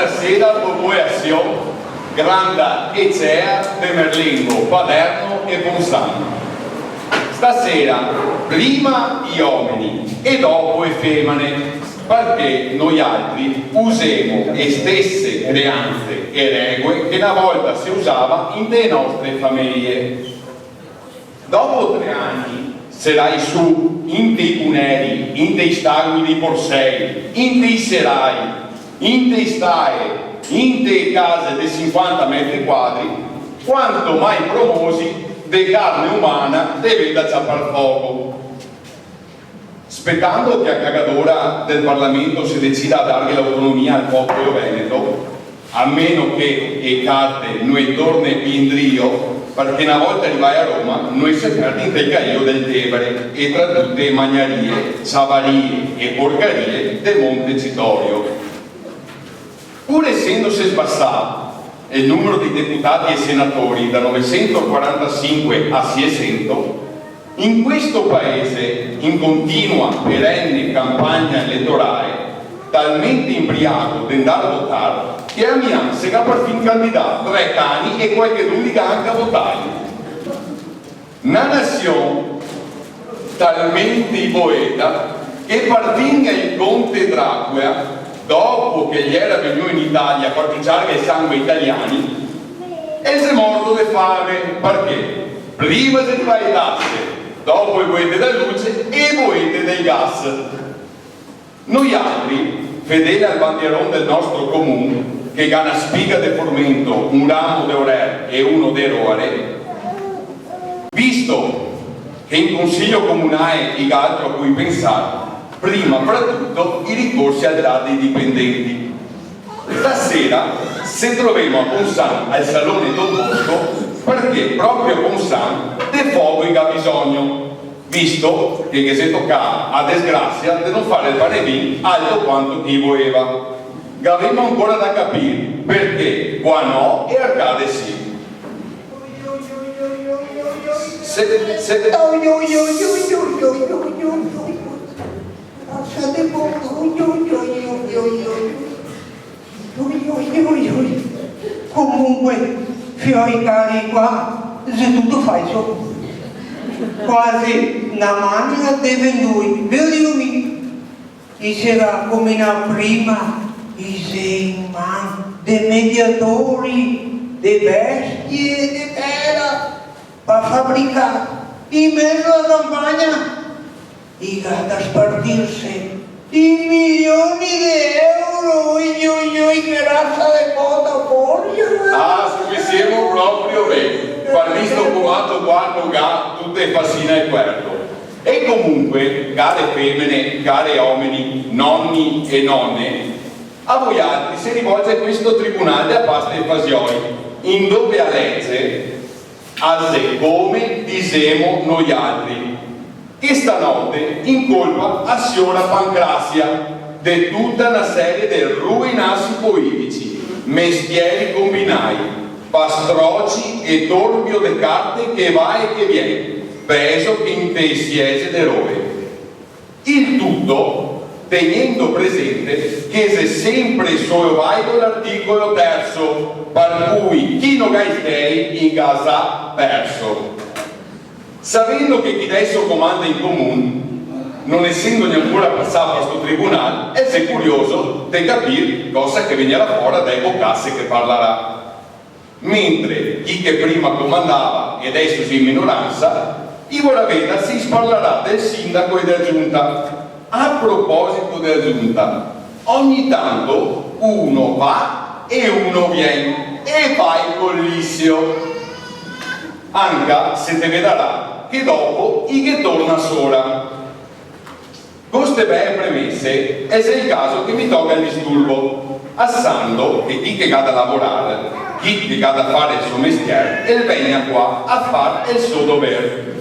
stasera popolazione grande e c'è de Merlingo, Palermo e Bolzano. Stasera prima gli uomini e dopo le femmine, perché noi altri usiamo le stesse creanze e regole che una volta si usava in le nostre famiglie. Dopo 3 anni sarai su in dei cuneri, in dei stagni di Porsei, in dei serai, in dei stae, in dei case di 50 metri quadri, quanto mai promosi di carne umana deve da ciappar fuoco. Aspettando che a cagadora del Parlamento si decida a dargli l'autonomia al popolo veneto, a meno che le carte noi torne pindrio, perché una volta arrivai a Roma noi si perde in del Caio del Tevere e tra tutte le magnarie, savarie e porcarie del Monte Citorio. Pur essendosi sbassato il numero di deputati e senatori da 945 a 600, in questo paese, in continua perenne campagna elettorale, talmente imbriaco di andare a votare, che a Milan si è per fin candidato 3 cani e qualche l'unica anche a votare. Una nazione talmente poeta che partinga il conte Dracula, dopo che gli era venuto in Italia a partigiare il sangue italiani, e si è morto di fame, perché prima si fa le tasse, dopo i boete della luce e i boete del gas. Noi altri, fedeli al bandierone del nostro comune, che ha una spiga di formento, un ramo di orere e uno di eroare, visto che in consiglio comunale e altro a cui pensare, prima fra tutto i ricorsi al dati dipendenti. Stasera se troviamo a Ponsan al salone Don Bosco, perché proprio Ponsan de fuoco ha bisogno, visto che si tocca a disgrazia di non fare il panevin alto quanto chi voleva. Avevamo ancora da capire perché qua no e Arcade sì. Comunque, fioi cari qua, se tutto falso. Quasi una manica deve lui, vedi diceva come una prima, i man, dei mediatori, dei bestie, di terra, per fabbricare in mezzo alla campagna, i da spartirsi i milioni di euro, che razza di coda porca! Ah, se siamo proprio bene, per visto comato quando ha tutte le fascine e quarto. E comunque, care femmine, care uomini, nonni e nonne, a voi altri si rivolge questo tribunale a pasta e evasioni, in dove a legge, a se come disemo noi altri, che stanotte incolpa a signora Pancrazia di tutta una serie di ruinassi politici, mestieri combinai, pastroci e torbio de carte che va e che viene, peso che in te siese d'eroe. Il tutto tenendo presente che se sempre sollevato l'articolo 3, per cui chi non gaistei in casa perso. Sapendo che chi adesso comanda in comune, non essendogli ancora passato a questo tribunale, è curioso di capire cosa che venirà fuori dai boccasse che parlerà. Mentre chi che prima comandava e adesso si in minoranza, ora veda si parlerà del sindaco e della giunta. A proposito della giunta, ogni tanto uno va e uno viene e fa il collissio. Anche se te vedrà che dopo i che torna sola. Queste belle premesse è se il caso che mi tocca il disturbo, assando che chi che vada a lavorare, chi che vada a fare il suo mestiere, e venga qua a fare il suo dovere.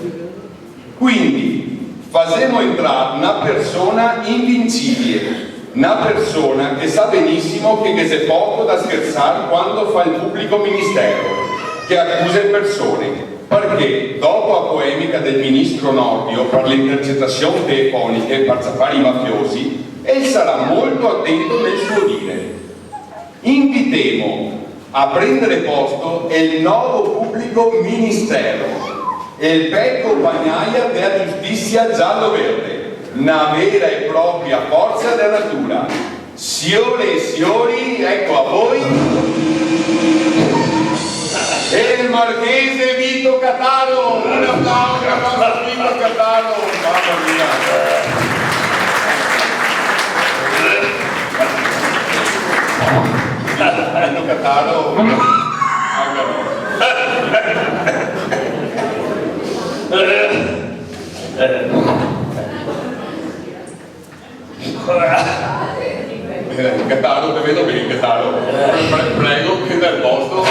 Quindi facciamo entrare una persona invincibile, una persona che sa benissimo che c'è poco da scherzare quando fa il pubblico ministero, che accusa le persone, perché dopo la polemica del ministro Nordio per le intercettazioni telefoniche per zappare i mafiosi, egli sarà molto attento nel suo dire. Invitiamo a prendere posto il nuovo pubblico ministero, il becco bagnaia della giustizia giallo-verde, una vera e propria forza della natura. Signore e signori, ecco a voi il marchese Vito Cataro. Un applauso a Vito Cataro, mamma mia. Vito Cataro, anche Cataro, te vedo bene, Cataro. Prego, prenda il posto.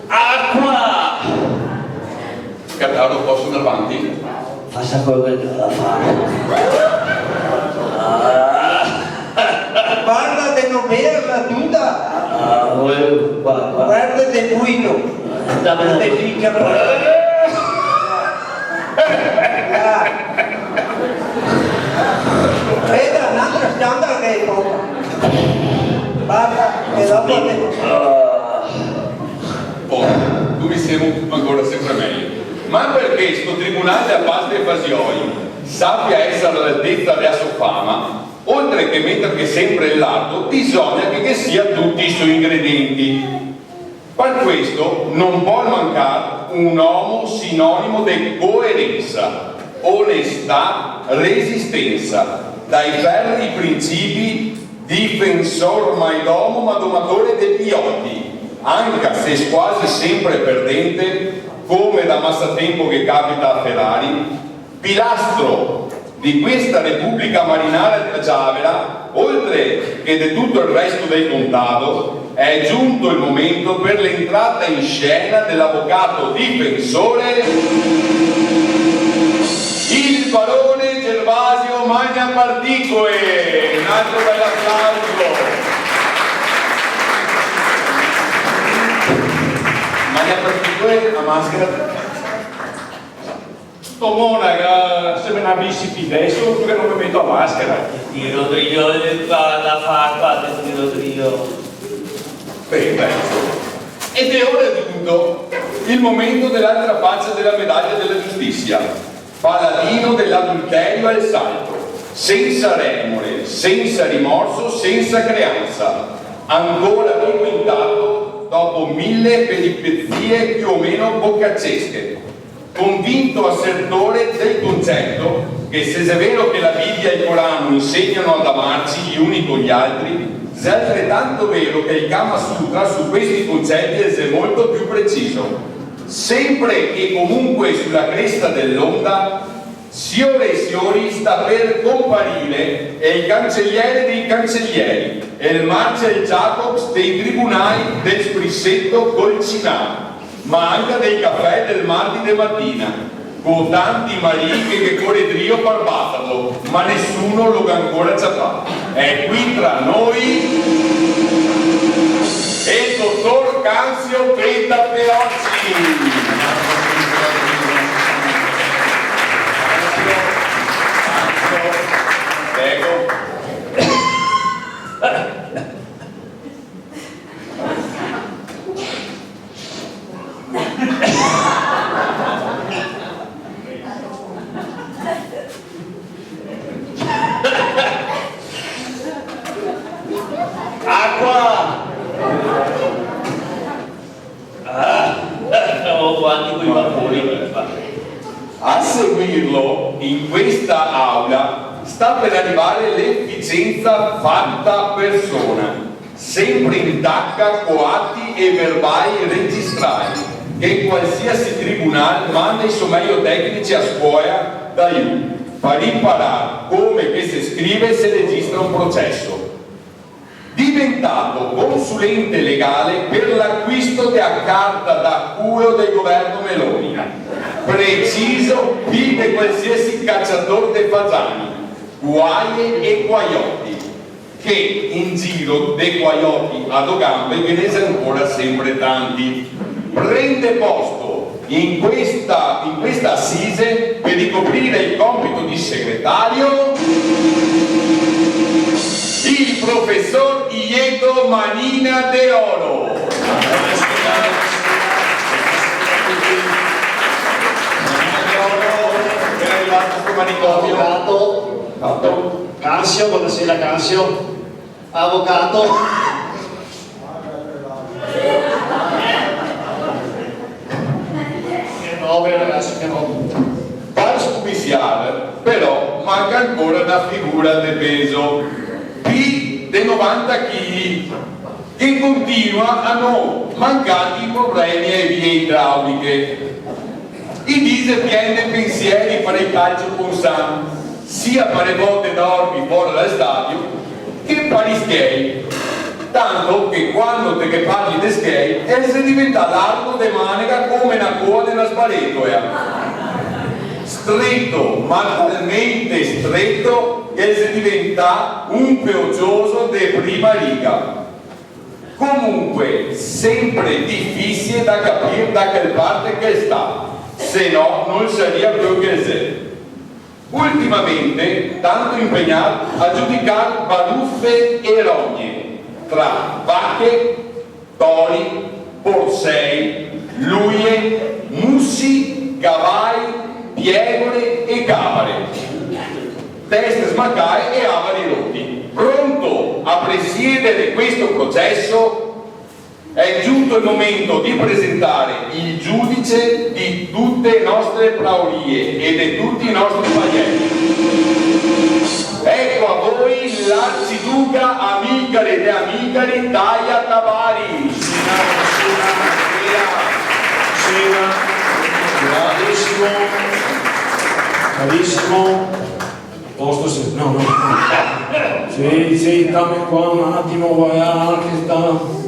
Acqua! Cataro, posso andare avanti? Faccia quello che deve fare. Guarda di non berla tutta, guarda di buino, Dammi di fica veda un'altra standard che è poca. Basta, e dopo Oh, tu mi sembri ancora sempre meglio. Ma perché sto tribunale della pasta e fasioli sappia essere all'altezza della sua fama, oltre che mettere sempre il lato, bisogna che sia tutti i suoi ingredienti. Per questo non può mancare un uomo sinonimo di coerenza, onestà, resistenza, dai ferri principi, difensor maidomo ma domatore dei piotti, anche se quasi sempre perdente, come da massatempo che capita a Ferrari, pilastro di questa Repubblica Marinara della Giavera, oltre che di tutto il resto del contado, è giunto il momento per l'entrata in scena dell'avvocato difensore, il barone Gervasio Magna Particoe. Un altro bel applauso. Magna Particoe, la maschera. Sto monaca, se me ne avessi più adesso, perché non mi metto a maschera. di Rodrigo da fare qua di Rodrigo. Perfetto. Ed è ora giunto il momento dell'altra faccia della medaglia della giustizia, paladino dell'adulterio al salto, senza remore, senza rimorso, senza creanza, ancora vivo intatto dopo 1000 peripezie più o meno boccaccesche, convinto assertore del concetto che se è vero che la Bibbia e il Corano insegnano ad amarci gli uni con gli altri, è altrettanto vero che il Kama Sutra su questi concetti è molto più preciso. Sempre e comunque sulla cresta dell'onda, signore e signori, sta per comparire il cancelliere dei cancellieri e il Marcel Jacobs dei tribunali del Sprissetto Colcinano, ma anche dei caffè del martedì mattina, con tanti mariche che corre trio per batterlo, ma nessuno lo ha ancora fatto. È qui tra noi il dottor Canzio Penta Peocci. Prego. Acqua! Siamo quanti quei vapori. A seguirlo in questa aula sta per arrivare l'efficienza fatta persona, sempre in tacca, coatti e verbali registrati, che in qualsiasi tribunale manda i suoi meglio tecnici a scuola d'aiuto per imparare come che si scrive e si registra un processo. Diventato consulente legale per l'acquisto della carta da culo del governo Meloni, preciso più di qualsiasi cacciatore dei fasani, guaie e guaiotti, che in giro dei guaiotti a due gambe ve ne sono ancora sempre tanti. Prende posto in questa assise per ricoprire il compito di segretario il professor Ieto Manina De Oro. È arrivato sto manicomio. Avvocato. Cansio, buonasera Cansio. Avvocato. Che robe ragazzi, che robe. Per scubiziare, però manca ancora una figura di peso P di 90 kg che continua a non mancati problemi e vie idrauliche. I diesel pieni pensieri per il calcio con San, sia per le botte d'orbi fuori dallo stadio che per gli skate. Tanto che quando te che parli di skate, si diventa largo di manica come una coda di una sbaretoia. Stretto, ma talmente stretto che si diventa un pioccioso di prima riga. Comunque, sempre difficile da capire da che parte che sta, se no non sarebbe più che se. Ultimamente, tanto impegnato a giudicare baruffe e rogne tra vacche, tori, porsei, luie, mussi, cavalli, piegole e camere, teste smaccate e avari rotti. Pronto a presiedere questo processo è giunto il momento di presentare il giudice di tutte le nostre praurie e di tutti i nostri paglietti. Ecco a voi l'arciduca Amilcare de Amilcari Daia Tabari. Carissimo, posto se... no. Sì, dammi qua un attimo, vai anche sta...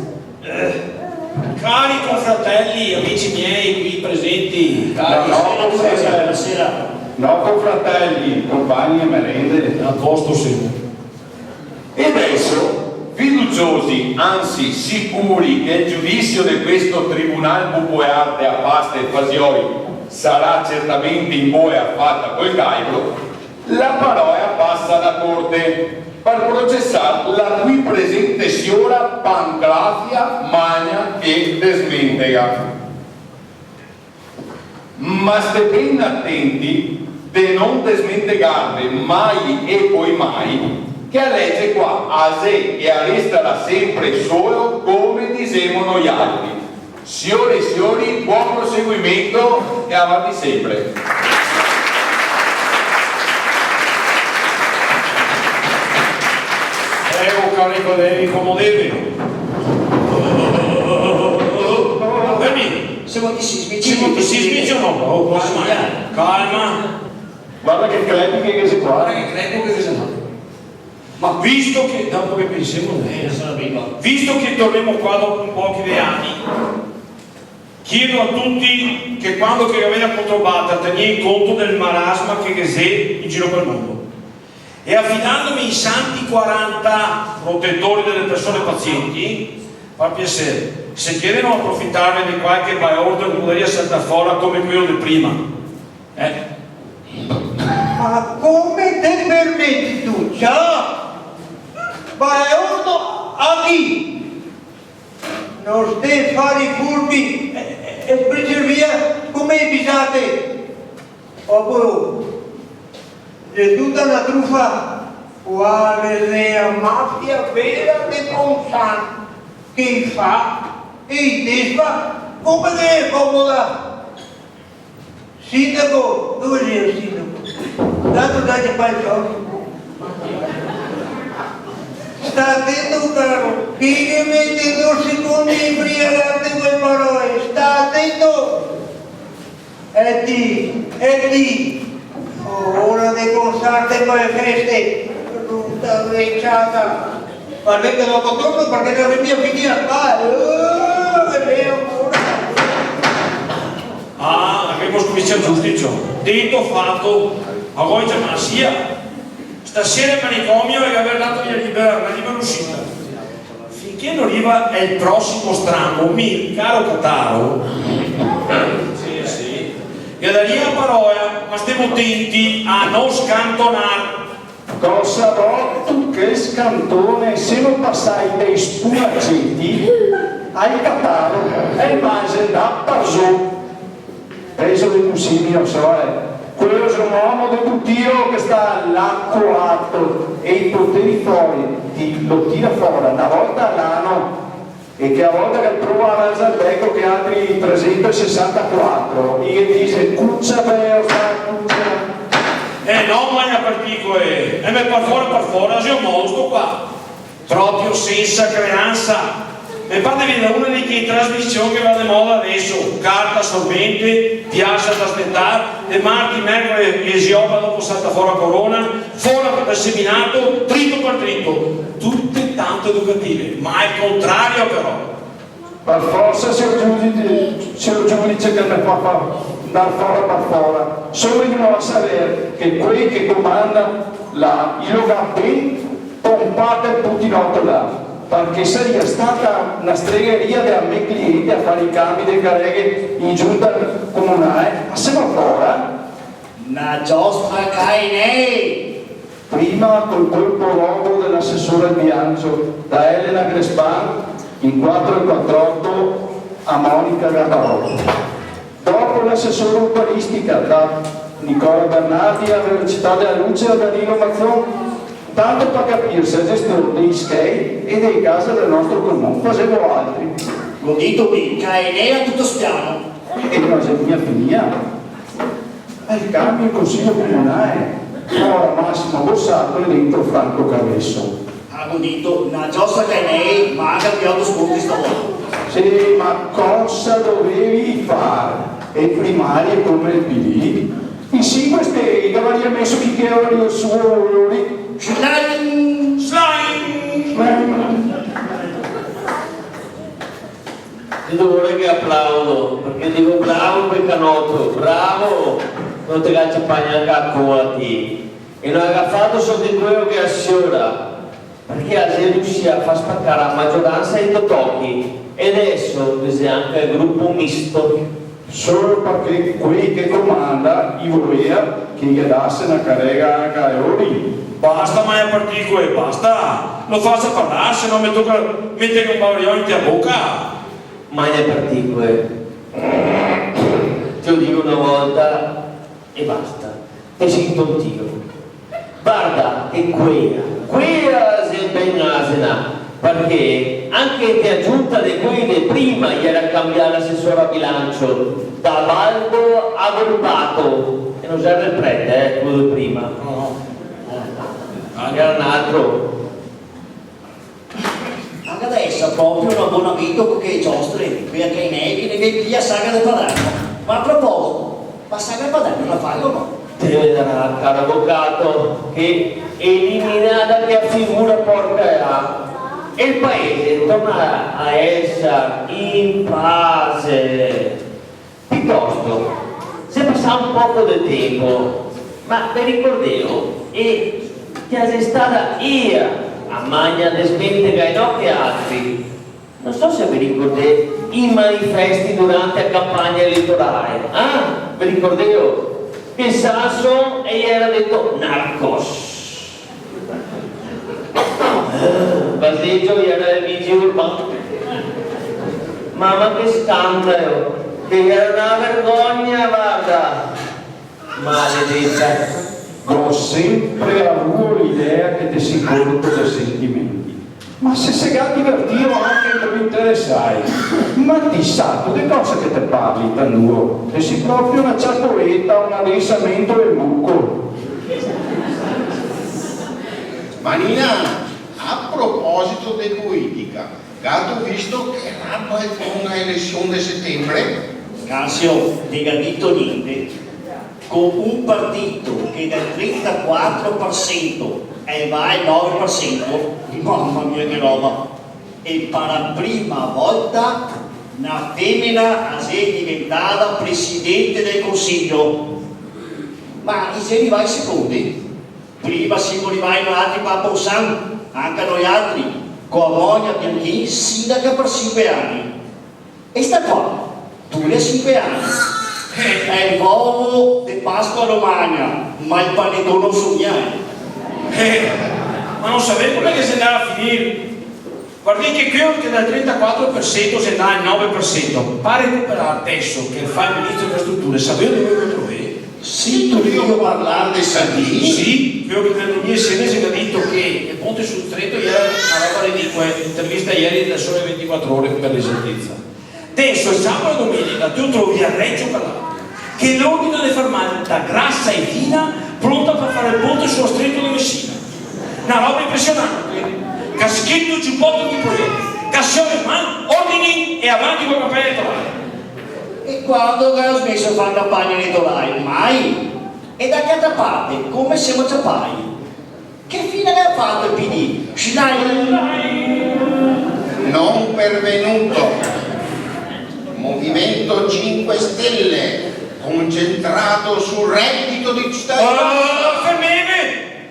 Cari confratelli, amici miei qui presenti, cari, Buonasera. No, confratelli, compagni e merende. A posto sì. E adesso, fiduciosi, anzi sicuri che il giudizio di questo tribunale buboearte a pasta e fasioli sarà certamente in boia fatta col caibro, la parola passa alla corte per processare la qui presente signora Pancrazia Magna e Desmentega. Ma state ben attenti di non desmentegarle mai e poi mai, che a legge qua a sé e a resterà sempre solo come disemono gli altri. Signore e signori, buon proseguimento e avanti sempre. Prego, cari colleghi, comodevi. Fermi. Siamo sismici o no? Oh, calma. Guarda che crepi che si qua. Ma visto che, dopo che pensiamo visto che torniamo qua dopo un po' di anni, chiedo a tutti che quando che avete controllata tenere conto del marasma che c'è in giro per il mondo. E affidandomi i santi 40 protettori delle persone pazienti, fa piacere, se chiedono approfittare di qualche baordo in buderia saltafora come quello di prima. Ma come te permetti tu? Ciao! Vai ordo a chi? Non stai a fare i furbi e prendere via come i bisate. Oppure, c'è tutta una truffa. Quale è la mafia vera di Monsanto che fa e desfa come è comoda. Sindaco, dove è il sindaco? Tanto dai fare il soldo. Sta attento caro, chi ne mette 2 secondi in friarate quelle parole, sta attento! E di, ora di consarte per le feste, tutta vecchiata. Ma venga dopo torno perché la mia figlia qua, che ancora. Abbiamo cominciato giusto, detto, fatto, a voi già ma sia. Stasera il manicomio e aver dato una libera uscita. Finché non arriva il prossimo strambo, caro Cataro. Sì. che da lì a parola, ma stiamo attenti a non scantonare. Cosa tu che scantone, se non passai dei spumaceti, hai cattato e il base da parzù. Preso di Musimio, quello è un uomo del buttio che sta all'acquato e i poteri fuori, lo tira fuori una volta all'anno e che a volte che prova a alzare il becco che altri 364 e che dice cuccia veo, cuccia. No, ma è particole, e per fuori, è un mostro qua, proprio senza creanza. E fatevi da una di quelle trasmissioni che va di moda adesso, carta assorbente, piazza da aspettare, e martedì, mercoledì e gioca dopo salta fuori a corona, fuori dal seminato, trito per trito, tutte tanto educative, ma il contrario però. Per forza se il giudice che mi fa dar fuori per fuori, solo io non sapere che quelli che comanda la il ben pompate il putinotto là. Perché sarebbe stata una stregheria dei miei clienti a fare i cambi dei careghe in giunta comunale, ma siamo ancora? Una giostra cainei! Prima col colpo robo dell'assessore al bilancio da Elena Grespan in 448 a Monica Gabarotto. Dopo l'assessore urbanistica da Nicola Bernardi a Velocità della Luce a Danilo Mazzon. Tanto per capirsi la gestione dei skate e dei case del nostro comune, facevo altri. L'ho detto qui, cainei a tutto spiano. E non c'è mia figlia. Il cambio in consiglio comunale. Ora Massimo Bossato e dentro Franco Cavesso. Hanno detto, una giostra cainei, manca il piatto spunti stavolta. Sì, ma cosa dovevi fare? E primarie come il PD? In 5 stelle aveva messo chi che era il suo lì. Schlein! Io vorrei che applaudo, perché dico bravo quel canotto, bravo, non ti caccia pagna anche a cuoti. E non ha fatto solo di quello che assicura, perché a riuscì a far spaccare la maggioranza in tocchi. E adesso c'è anche il gruppo misto. Solo perché quelli che comanda gli voleva che gli dasse una carrega anche a Euri. Basta, ma è particole, basta, lo faccia parlare, se no mi tocca mettere un baglione a bocca. Ma è particole. Te lo dico una volta e basta, e sento un tiro. Guarda che quella è ben asina, perché anche ti aggiunta di quelle prima gli era cambiato l'assessore a bilancio da Baldo a Gorbato e non serve il prete, quello di prima. Era un altro. Anche adesso proprio un abbonamento con che giostre, qui a cainei che ne vedi via Saga del Paderno. Ma a proposito, ma Saga del Paderno la fai o no? Te vedrà, caro avvocato, che eliminata che figura porca era. E il paese torna a essere in pace. Piuttosto, se passa un poco di tempo, ma vi ricordevo, e che sei stata io a magna di smente che altri. Non so se vi ricordate i manifesti durante la campagna elettorale. Vi ricordate? Che Sasso e gli era detto narcos. Baseggio gli era il vigile urbano. Mamma che scandalo, che era una vergogna, guarda. Maledetta. Ho sempre avuto l'idea che ti si corto dei sentimenti. Ma se sei già divertito anche non mi interessai. Ma ti sa, di cosa che te parli tanto? E si proprio una ciacoletta, un adensamento del buco. Manina, a proposito di politica, dato visto che rabba è con la elezione di settembre? Cansio, non ha detto niente. Con un partito che dal 34% e va al 9%, mamma mia che roba! E per la prima volta una femmina è diventata presidente del consiglio. Ma se ne va ai secondi? Prima si voleva in altri Papa San, anche noi altri, con Monia Bianchini, sindaca per 5 anni. E sta qua, tu ne 5 anni. È il uovo di Pasqua Romagna, ma il panettone non sognai. Ma non sapevo come che si andava a finire. Guardi che qui che dal 34% si andava al 9%. Pare recuperare adesso che fa il ministro delle strutture, sapete dove lo trovi? Sì, tu io parlare dei Sardini? Sì, quello che nel mio senese ha detto che il ponte sul Stretto era una roba ridicola, intervista ieri del Sole 24 Ore per l'esattezza. Adesso il sabato e domenica tu trovi a Reggio Calabria che l'ordine di fermata grassa e fina pronta per fare il ponte sullo Stretto di Messina. Una roba impressionante. Caschetto giubbotto di proietti, cassione in mano, ordini e avanti con i capelli elettorali. E quando ho smesso di fare campagna elettorale? Mai! E da che altra parte, come siamo ciapai? Che fine aveva fatto il PD? Non pervenuto. Movimento 5 Stelle, concentrato sul reddito di cittadinanza.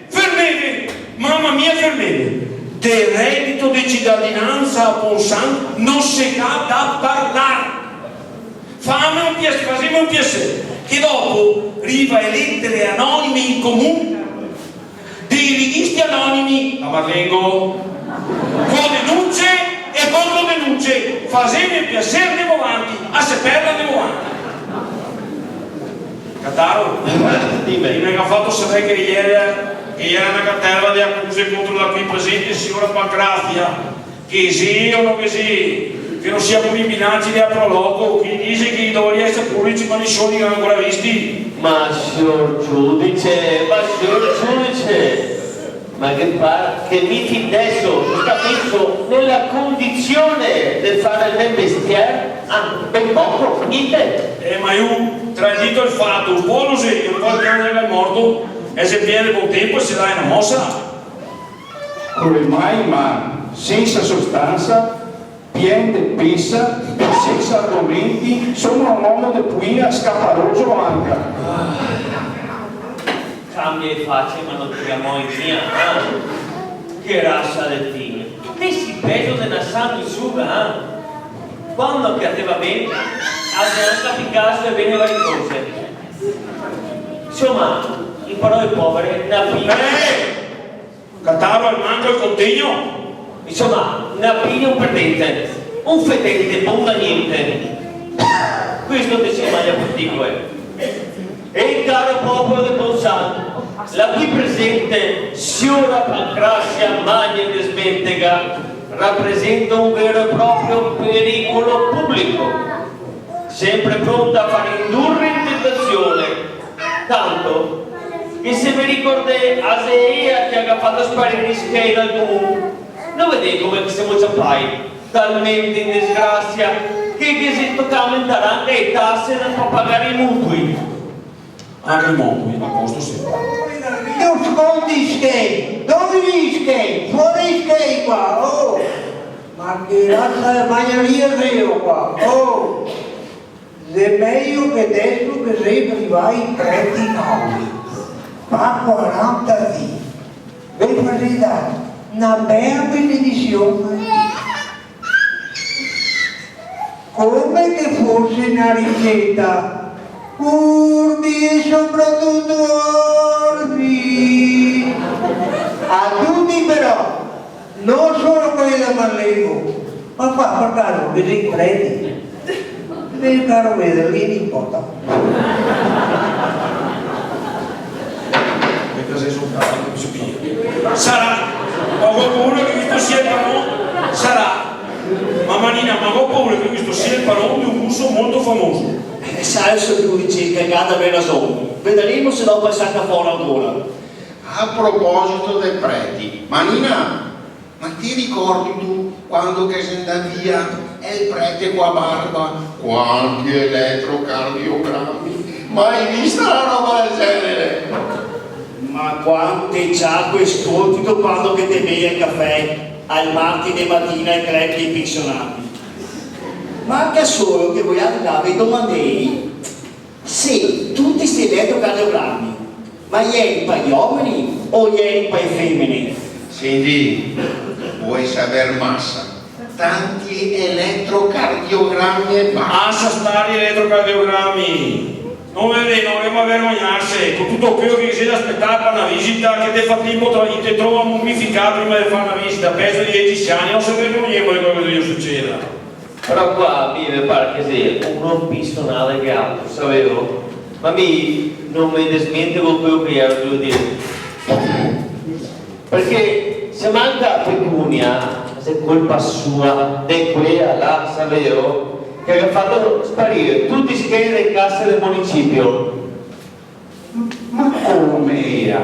Fermete! Mamma mia, fermete! Del reddito di cittadinanza a Ponsan non si ha da parlare. Facciamo un piacere che dopo arriva lettere anonime in comune dei leghisti anonimi a Marlengo con denunce e controdenunce. Facciamo il piacere, andiamo avanti, a seppella andiamo avanti. Cataro, mi ha fatto sapere che ieri una cartella di accuse contro la qui presente signora Pancrazia, che sì o non che sì, che non siamo in bilanci di Aproloco, che dice che i doveri essere pubblici ma non sono ancora visti. Ma signor giudice, ma che mi adesso sta messo nella condizione di fare il mestiere, ben poco, niente. Ma io tradito il fatto, un po' lo sei, un po' il piano del morto, e se viene il buon tempo si dà una mossa. Come mai, ma senza sostanza, pieno di pessa, senza argomenti, sono un uomo di puina scapparoso anche. Cambia e faccia, ma non tiriamo in via. Che razza del fine. Messi peso della sangue suga, quando che te va bene, anche a caso e bene varie cose. Insomma, in parole povere, una piglia. Cataro al manco il contegno. Insomma, una piglia un perdente, un fedente, buon da niente. Questo che si maglia particole. E il caro popolo di Ponzano, la qui presente signora Pancrazia Magna di Smentega rappresenta un vero e proprio pericolo pubblico, sempre pronta a far indurre in tentazione, tanto che se mi ricordate a Seia che ha fatto sparire i schei dal comune, non vedete come siamo ciapai, talmente in disgrazia che si tocca aumentare anche le tasse da non pagare i mutui. Anche il mondo, a posto sempre. Non sconti i skate, dove gli skate? Fuori i skate qua, oh! Ma che razza di magnaria sei qua, oh! È meglio che adesso che sei privati i prezzi nuovi. Fa 40 lì. Vi facete una bella benedizione. Come che fosse una ricetta. Urbi e soprattutto orbi. A tutti però, non solo quelli da Marlengo, ma qua per caso che si prende. Per caro vedere, lì non importa. Che cosa è soltanto? Non si piglia. Sarà, ho paura che questo sia il parone, sarà. Ma Manina, ma ho paura che questo sia il parone di un russo molto famoso. Sai se giudice che ha avere ragione. Vedremo se dopo è stata fuori ancora. A proposito dei preti, Manina, ma ti ricordi tu quando che sei andata via e il prete qua a barba? Quanti elettrocardiogrammi? Mai vista una roba del genere? Ma quante ciacque stoltito quando che te bevi il caffè al martedì mattina e crepi i pensionati. Ma anche solo che voi andate e domandei se tutti questi elettrocardiogrammi, ma ieri per gli uomini o ieri per le femmine? Senti, vuoi saper massa? tanti elettrocardiogrammi e basta. Lascia stare gli elettrocardiogrammi. Non dobbiamo vergognarsi, con tutto quello che si deve aspettare per una visita, che te fa tipo te trova mummificato prima di fare una visita, peggio di egiziani, non si vergogniamo di quello che succeda. Però qua mi pare che sia uno pistonale che altro, sapevo? Ma non mi desmente con quello che ero devo dire. Perché se manca pecunia, se è colpa sua, di quella là, sapevo? Che ha fatto sparire tutti i schemi delle casse del municipio. Ma come era?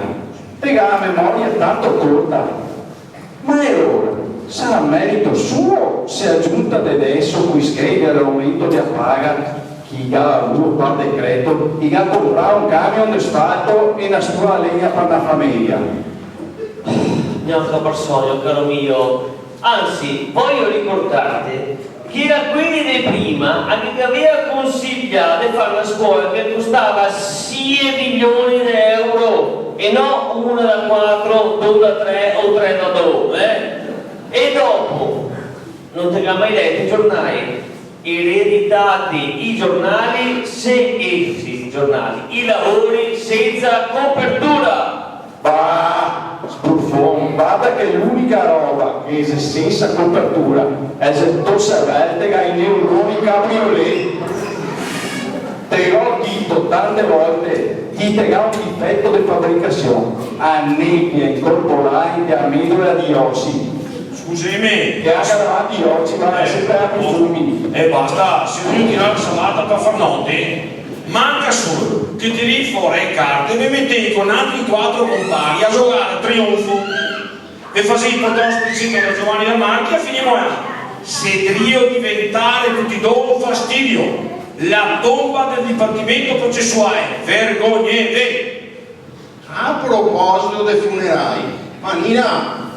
La memoria è tanto corta. Ma è ora? Sarà merito suo se aggiunta adesso qui scrive l'aumento di paga chi ha avuto per decreto, chi ha comprato un camion di spalto e una sua legna per la famiglia. Neanche persona, caro mio. Anzi, voglio ricordarti che era quelli di prima a che aveva consigliato di fare una scuola che costava 6 milioni di euro e non una da 4, 2 da 3 o 3 da 2. E dopo, non ti ha mai detto i giornali, ereditati i giornali se essi i giornali, i lavori senza copertura. Bah, sbuffon, guarda che l'unica roba che è senza copertura è se tu servente che hai neuroni cabriolet. Te l'ho detto tante volte, chi te ha un difetto di fabbricazione, a nebbia incorporare di amido e di ossi. Scusami, Che anche davanti agli occhi va a sempre a profumi. e basta, se devi tirare la salata per far notte, manca solo che tiri fuori le carte e mi mettevi con altri 4 compari a giocare a trionfo e facevi portare splicito da Giovanni da Marchi e finimo a sedrio diventare tutti dopo fastidio, la tomba del dipartimento processuale, vergognete. A proposito dei funerali, Manina,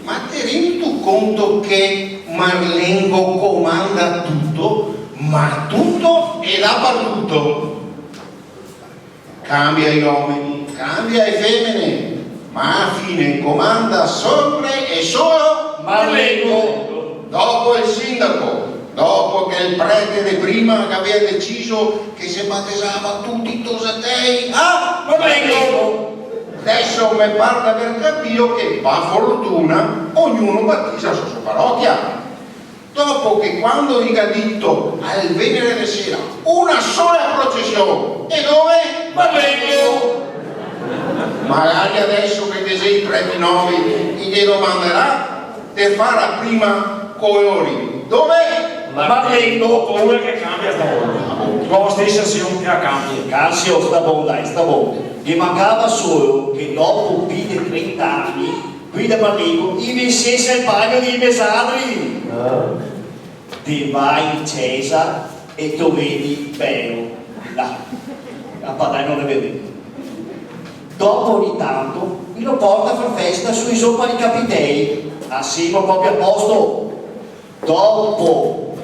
ma ti rendi tu conto che Marlengo comanda tutto, ma tutto e dappertutto? Cambia gli uomini, cambia le femmine, ma alla fine comanda sempre e solo Marlengo. Dopo il sindaco, dopo che il prete di prima che aveva deciso che si battesava tutti i tosatei, Marlengo. Adesso mi pare di aver capito che per fortuna ognuno battezza la sua parrocchia. Dopo che quando gli ha detto al venerdì sera una sola processione, e dove? Marlengo. Magari adesso che ti sei preti nuovi gli domanderà di fare la prima colori. Dove? Marlengo, ho paura che cambia stavolta. Con la stessa azione che cambia. Cassio, sta buono dai, sta buono. Gli mancava solo che dopo più di 30 anni qui da Marlengo gli vincesse il bagno di mesadri. Ti vai in chiesa e tu vedi bello là. A padre non ne vede. Dopo ogni tanto lo porta a far festa sui soppari capitei. Assieme proprio a posto. Dopo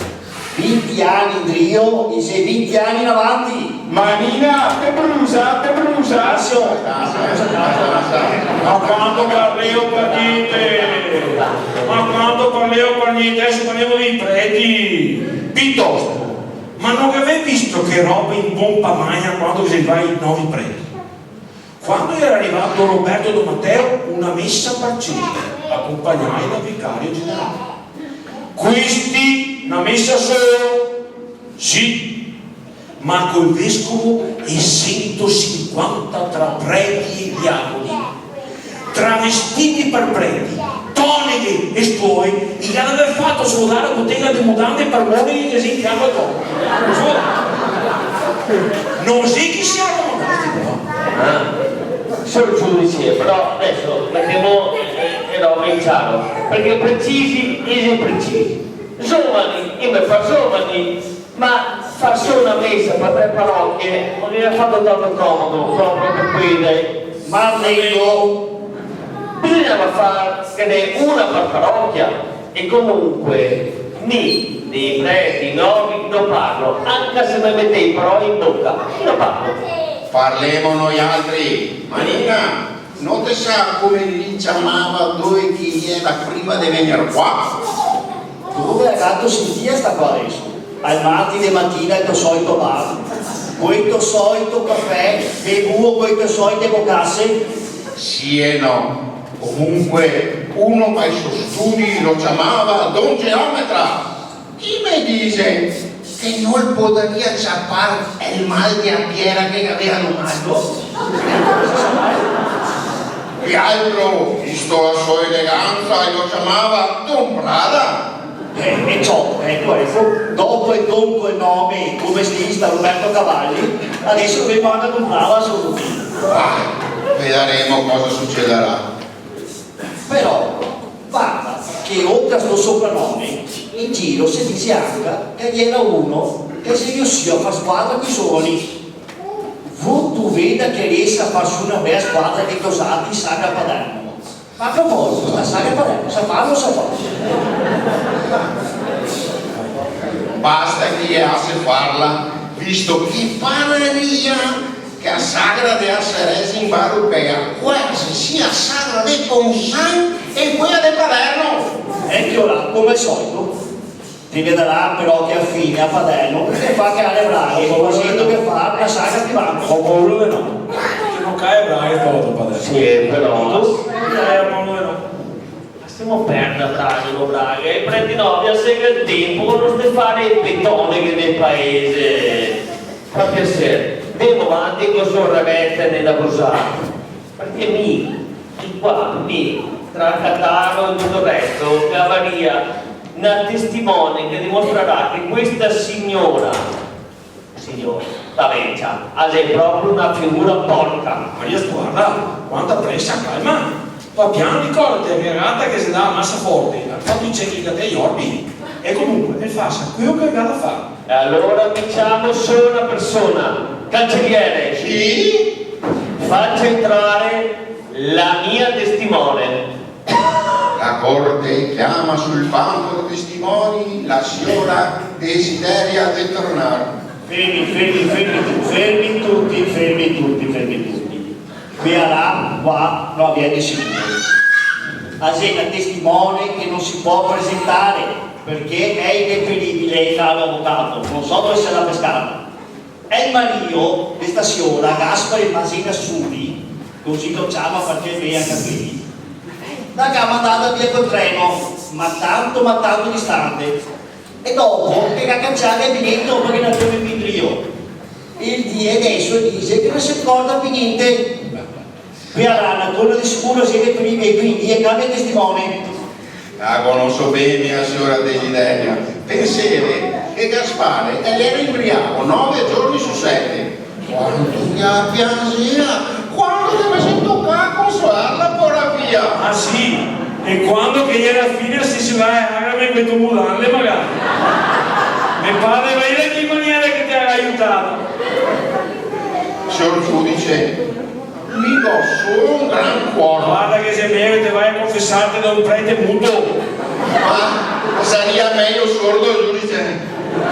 20 anni in trio e sei 20 anni in avanti. Manina, te brusa. Cassio, Ma quando parleo per niente, adesso parliamo dei preti. Piuttosto, ma non avevi visto che roba in pompa magna quando si va i nuovi preti? Quando era arrivato Roberto Don Matteo, una messa partita, accompagnai dal vicario generale. Questi, una messa solo, sì, ma col vescovo e 150 tra preti e diavoli, travestiti per preti, toneghe e stuoi, gli aveva fatto sudare la bottega di mutande per uomini che si inchiama il corpo. Non sai chi sia accomodati, però. Sono giudice, però adesso mettiamo le robe in chiaro, perché precisi e imprecisi. Giovani, io mi fa giovani, ma far solo una messa per 3 parrocchie non gli ha fatto tanto comodo, proprio per quelli. Marlengo, bisognava fare una per parrocchia e comunque dei preti nuovi non parlo, anche se mi mettei i parole in bocca, non parlo. Parliamo noi altri. Manina, non ti sa come gli chiamava dove chi era prima di venire qua? Dove è andato Sintia sta qua adesso? Al martedì mattina il tuo solito bar, questo solito caffè, bevuto questo solite bocasse? Sì e no. Comunque uno ai suoi studi lo chiamava Don Geometra. Chi me dice che non poteva scappare il mal di appiera che aveva domato? Che altro, visto la sua eleganza, lo chiamava Don Prada. E ciò, ecco, dopo e con quel nome come stilista Roberto Cavalli, adesso mi manda a comprare assolutamente. Vedremo cosa succederà. Però, guarda che oltre a sto soprannome, in giro si dice anche che vi era uno che si riuscì a far squadra con i suoni. Tu veda che riesce a farsi una bella squadra di tosati in Sagra Paderno. Ma a proposito, sta Sagra Paderno, sa farlo o sa farlo? Basta che glielasse farla, visto che pareria che a Sagra de Aceres in Europea quasi sia Sagra de Ponsan e quella de Paderno. E che ora, come al solito, ti vedrà però che affine a Paderno e fa che alle brache, facendo che fa la Sagra di Banco. Come uno no. Che non cae braga todo, padre. Sì, però... Stiamo perdendo Taglio, Braga, e prendi no, via sega il tempo, non stai fare il petone che nel paese. Fa piacere. Andiamo avanti con sua ragazza nella Brusata. Perché di qua, tra Cataro e tutto il resto, Cavaria, una testimone che dimostrerà che questa signora, la vecchia, è proprio una figura porca. Ma io guarda, quanta pressa, calma. Va piano, ricordati, è ragazza che si dà massa forte, ha fatto i cecchi da te gli orbi. E comunque, è facile, quello che ha da fare. E allora diciamo solo una persona, cancelliere. Sì? Faccia entrare la mia testimone. La corte chiama sul banco dei testimoni la signora Desideria del tornare. Fermi tutti. Qui là, qua, non avete sicuro. Asena testimone che non si può presentare perché è indeferibile caro avvocato, non so dove se l'ha pescata. È il marito di stasera, Gaspare Masina Suli, così lo chiama perché via capelli. La che ha mandato via col treno, ma tanto distante. E dopo che ha cacciato il biglietto perché non avevo il io. Il dia adesso dice che non si ricorda più niente. Qui a Rana, torno di sicuro siete primi e quindi è cambia testimone. La conosco bene la signora Desideria. Pensate che Gaspare era imbriaco 9 giorni su 7. Quanto mi ha piacere, quando deve si toccare a consolarla porra via. Ah sì, e quando che ieri fine si va a questo mulanle magari. Mi pare vedere in maniera che ti ha aiutato. Signor giudice, mi do solo un gran cuore. Guarda che se bevi te vai a confessarti da un prete muto. Ma sarebbe meglio sordo giudice.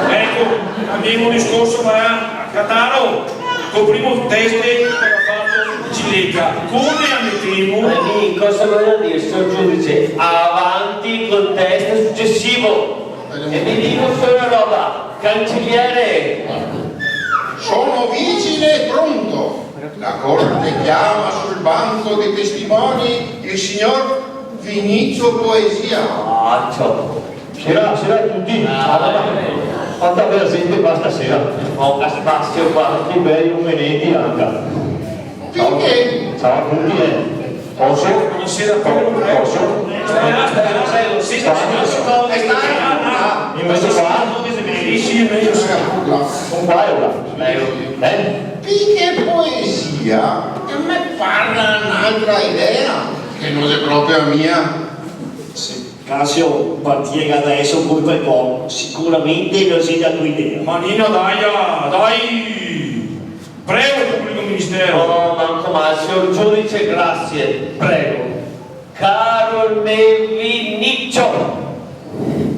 Ecco, abbiamo un discorso a Cataro, col primo test che ha fatto Cilecca. Come ammettiamo? Cosa voleva dire, signor giudice? Avanti col test successivo. E vi dico solo una roba, cancelliere. Sono vigile e pronto. La corte chiama sul banco dei testimoni il signor Vinizio Poesia. Ah, ciao. Sera tutti. Quanta bella gente qua stasera. Poca spazio qua. Che belli umenetti anche. Finché Ciao a tutti. Posso? Buonasera, posso? In mezzo qua? Sì, è meglio sì. Un paio là. Finché Poesia a me parla un'altra idea che non è proprio mia. Casio partiega adesso con quel po', sicuramente non sei la tua idea. Manino, dai! Prego, pubblico ministero! No, manco male, signor giudice, grazie, prego. Caro Neviniccio,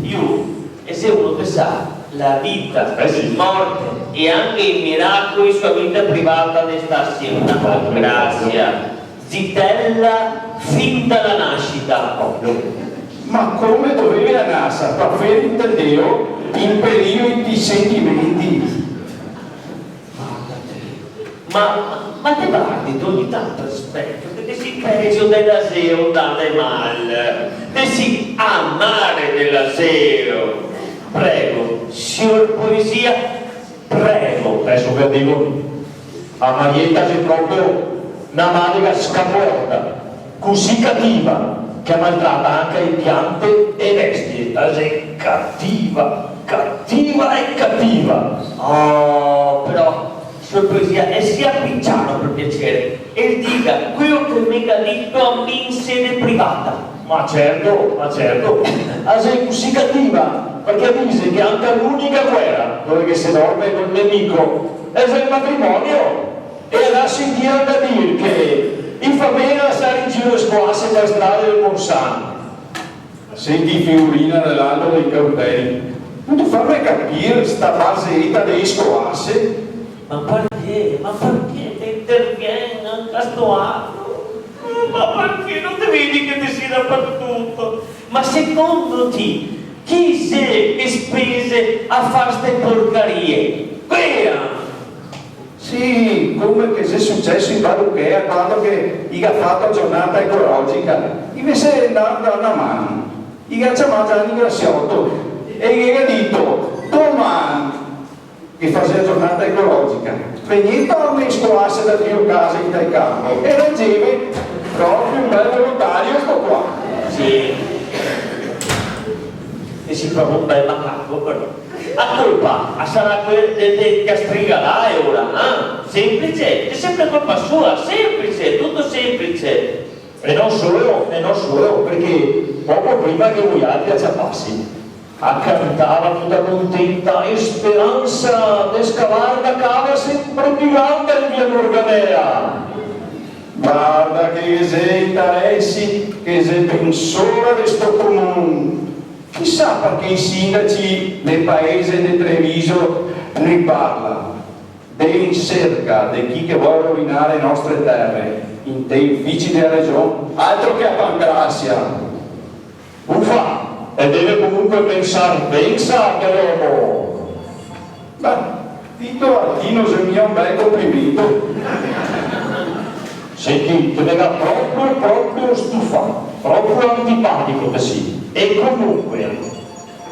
io, e se uno che sa la vita, morte e anche i miracoli sua vita privata ne sta assieme una grazia, zitella fin dalla nascita. Ma come dovevi la NASA per fare il Dio imperire i sentimenti? Ma te guardi ogni tanto aspetto che si peggio dell'aseo dalle mal, che si amare dell'aseo. Prego, signor Poesia, prego. Adesso vi dico, a Marietta c'è proprio una manica scaporta, così cattiva, che maltratta anche le piante e le bestie. È cattiva, cattiva e cattiva. Oh, però, signor Poesia, e sia picciano per piacere, e dica quello che mi ha detto a me in sede privata. Ma certo, sei così cattiva, perché dice che anche l'unica guerra dove che si dorme con il nemico è il matrimonio. E adesso indiano da dire che in famiglia stare in giro a squasse per strade del Monsanto. Senti Fiorina nell'albero dei cauteli, non ti farmi capire sta barsetta dei squasse? Ma perché ti interviene a questo anno? Ma perché non ti vedi che ti si dappertutto? Ma secondo te, chi sei che spese a fare ste porcarie? Via! Sì, come che sia successo in Baruchea quando che gli ha fatto la giornata ecologica, invece è andato da una mano, gli ha chiamato a ringraziato e gli ha detto domani che faceva la giornata ecologica, venite a me scuola da mio casa in dal campo e reggeve proprio un bel volontario sto qua. Sì. E si trova un bel macaco però. A colpa, sarà del castriga là e ora, eh? Semplice, è sempre colpa sua, semplice, tutto semplice. E non solo, perché poco prima che voi altri acciappassi, cantava tutta contenta e speranza di scavare la cava sempre più grande in via Morganea. Guarda che sei interessi, che sei pensora di sto comune. Chissà perché i sindaci del paese di Treviso ne parlano, in cerca di chi che vuole rovinare le nostre terre, in dei uffici della regione, altro che a Pancrazia. Uffa, e deve comunque pensare ben l'uomo. Beh, Tito Attino se mi ha un bel complimento. Senti, te ne va proprio stufato, proprio antipatico che sì. E comunque,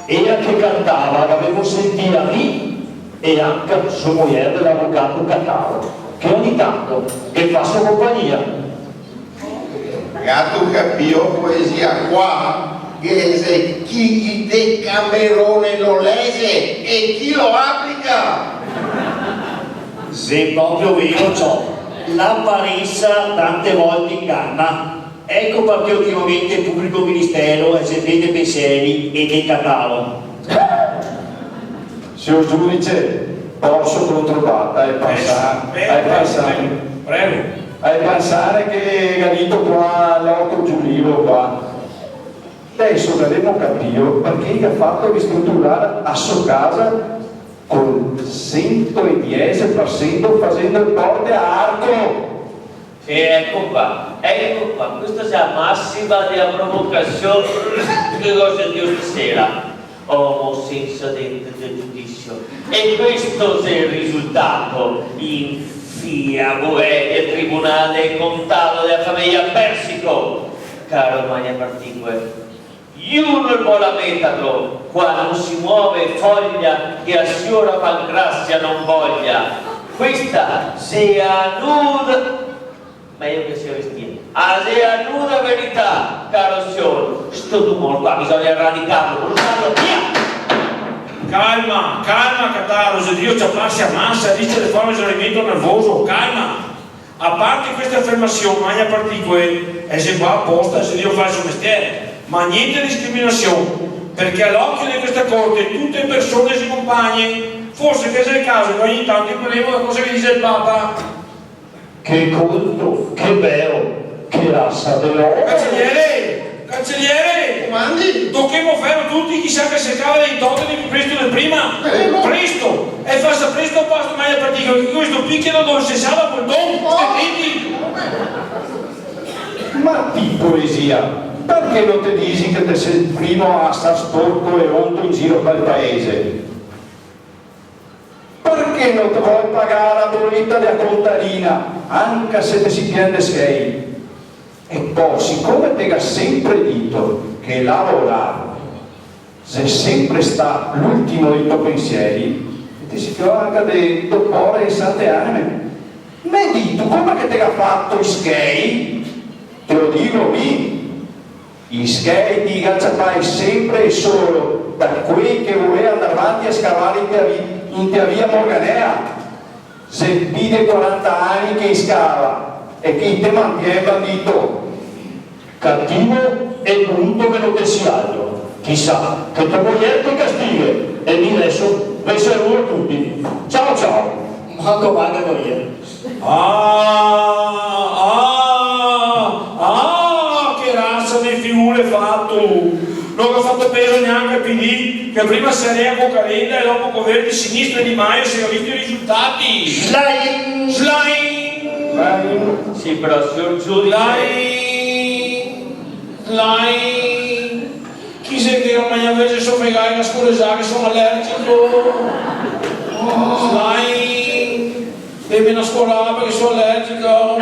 era che cantava, l'avevo sentita lì, e anche sua moglie dell'avvocato Cataro, che ogni tanto che fa sua compagnia. Gatto capio poesia qua, che se chi il Decamerone lo lese e chi lo applica. Se proprio vero ciò, la Paressa tante volte inganna. Ecco perché ultimamente il pubblico ministero eseguite pensieri e del catalogo. Signor giudice, posso controllare e pensare che Galito qua l'8 giugno qua. Adesso dovremmo capire perché gli ha fatto ristrutturare a sua casa con 110% facendo il porte a arco. E ecco qua, questa è la massima della provocazione che cosa Dio stasera, uomo senza dente del giudizio. E questo è il risultato in FIA, e tribunale contato della famiglia Persico. Caro Maria Partingue, io non vuole metterlo, qua non si muove foglia che la signora Pancrazia non voglia. Questa sia nuda. Meglio che sia vestita. È nuda verità, caro signor. Sto tumore qua bisogna eradicarlo, bruciarlo via! Calma, Cataro, se Dio ci passi a massa, dice di fare un esaurimento nervoso, calma. A parte questa affermazione, Maria Partingue è se qua apposta se Dio fa il suo mestiere, ma niente discriminazione, perché all'occhio di questa corte tutte le persone si accompagnano, forse che sia il caso che ogni tanto impareremo da cosa che dice il Papa. Che culto, che bello, che razza dell'uomo. Cancelliere! Comandi? Tocchiamo ferro tutti, chissà che se cava dei totali più presto del prima. Presto! E fa presto a pasto Maria Partingue, che questo picchiano dove si sa la quel don, e quindi... Ma di poesia, Perché non ti dici che te sei il primo a star sporco e onto in giro per il paese? Perché non ti vuoi pagare la bolletta della contadina, anche se ti si piende schei? E poi, siccome ti ha sempre detto che lavorare sei sempre stato l'ultimo dei tuoi pensieri, ti si trova anche detto cuore e sante anime. Mi dito come che ti ha fatto i schei? Te lo dico io. I schei ti cacciapai sempre e solo da quei che voleva andare avanti a scavare in te via Morganea. Se vide 40 anni che scava e che te mantiene bandito. Cattivo e brutto che non te si aglio. Chissà che te moglie ti castighe e di adesso ve saluto tutti. Ciao ciao. Manco manca via. Che razza di figure fatto! Non ho fatto peso neanche al PD, che prima si era con Calenda e dopo con Verdi, Sinistra e Di Maio si erano visti i risultati. Slime! Slime! Sì, però signor giudice. Slime! Chi sei che non mi invece so fregare la scuola che sono allergico? Slime! Devi una scuola perché sono allergico.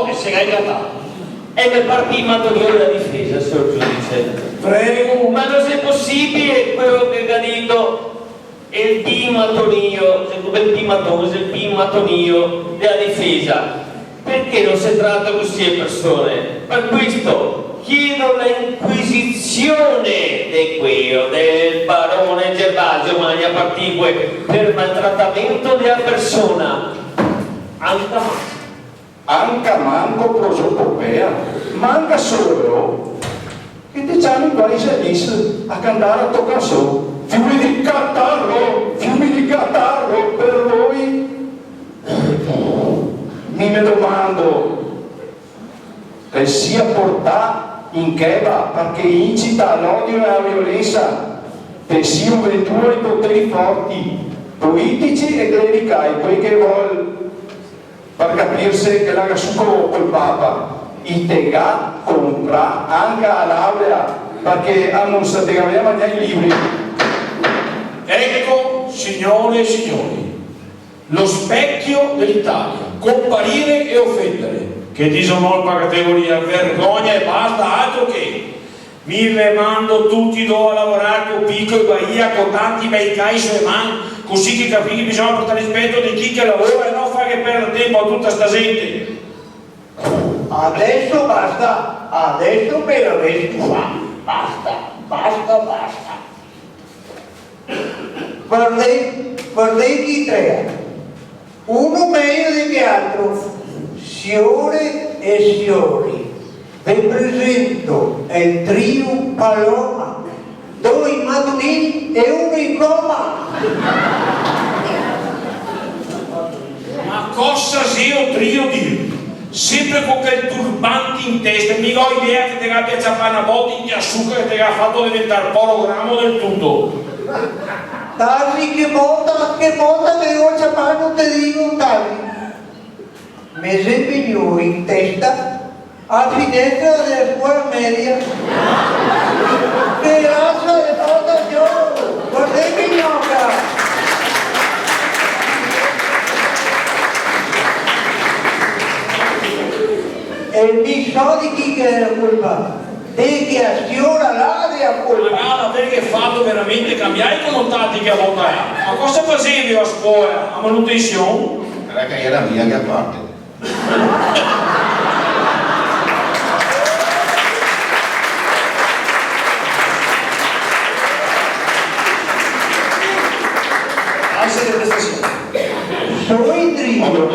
E si era ingrattato. E per partire Matonio della difesa, signor giudice. Prego! Ma non è possibile quello che ha detto il P Matonio, il P Matonio della difesa. Perché non si tratta così le persone? Per questo chiedo l'inquisizione di quello del barone Gervasio Magna Partigua per maltrattamento della persona. Anche manco prosopopea, manca solo che ti hanno in paese lì a cantare a toccare su. Fiumi di catarro per voi. Mi domando che sia portato in cheba perché incita all'odio e alla violenza, che siano venture i poteri forti, politici e clericali, poiché vuol per capirsi che la succo col Papa i tega compra anche a laurea perché hanno stati a mangiare i libri. Ecco, signore e signori, lo specchio dell'Italia, comparire e offendere, che disonora la categoria, vergogna e basta, altro che. Mi mando tutti dove a lavorare con Pico e Bahia, con tanti bei cai sulle mani, così che capisci che bisogna portare rispetto di chi che lavora e non fare perdere tempo a tutta sta gente. Adesso basta, adesso me l'avete fatto, basta. Guardate i tre, uno meglio degli altri, signore e signori. Vi presento il trio Paloma, 2 in Madonini e 1 in coma. Ma cosa sia trio di? Sempre con quel turbante in testa, mica ho idea che ti abbia ciappare una botta di zucchero che ti ha fatto diventare porogrammo del tutto. Tasi che volta devo ciappare, non ti dico Tasi. Mi sembra in testa a finestra della scuola media. Che razza di volta io, guardate gnocca. E mi so di chi che era colpa, e che aziona l'aria colpa. Ma avere che fatto veramente cambiare i connotati che a volta è. Ma cosa facevi a scuola? A manutenzione? Era che era mia che a parte. Sono in dritto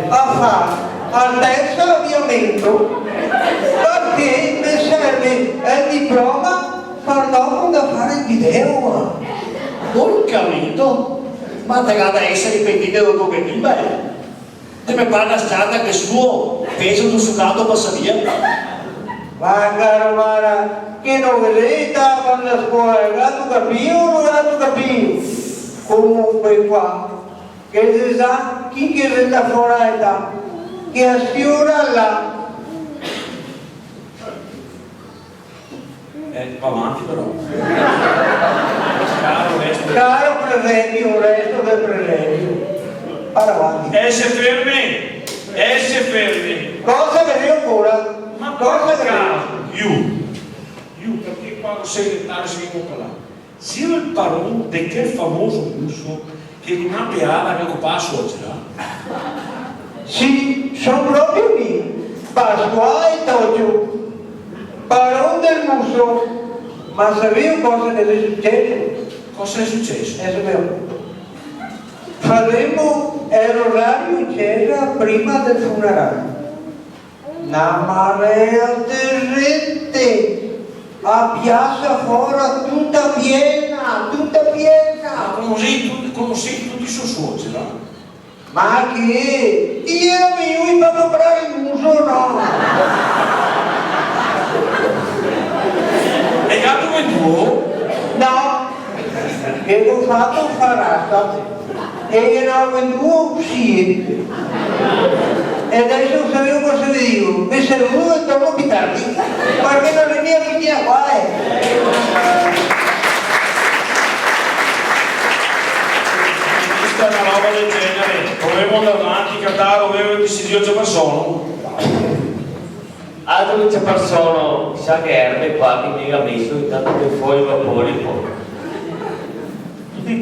a fare al terzo avviamento perché mi serve il diploma per dopo da fare il video. Non capito? Ma te la da essere pentito dopo che ti bene. Te mi parla strada che suo peso tu succato passa via. Ma caro Mara, che non vedete con la scuola, l'hanno capito o non l'hanno capito? Comunque qua, che si sa chi che si sta fuori da che assiora là. va avanti però. Caro resto. Caro presepio, resto del presepio. Vada avanti. Esse ferme! Esse ferme! Cosa vedi ancora? Ma Cosa cosa vedi? caso? Io, perché quando sei segretario si viene parlare. Sia il parole di quel famoso russo che con una peala che passa oggi, Sì, sono proprio lì. Pasqua e Tokyo. Barone del Musso. Ma sapevo cosa che è successo? cosa è successo? Adesso vediamo. Faremo l'orario in chiesa prima del funerale. Una marea di gente a piazza fuori tutta piena, tutta Ma piena. conosci tutti i suoi suoceri, no? Ma che? Io mi per comprare il muso, no? E gatto come tuo? No, che ho fatto farasta e ne ho venduto 7. E adesso sapevo cosa vi dico, mi saluto e torno più tardi, perché non è mia figlia qua, Questa è una roba del genere, dovremmo andare avanti, cantare, ovvero che si dice persona. Altro che c'è persona, sa che erbe qua che mi ha messo intanto che fuori i vapori poi.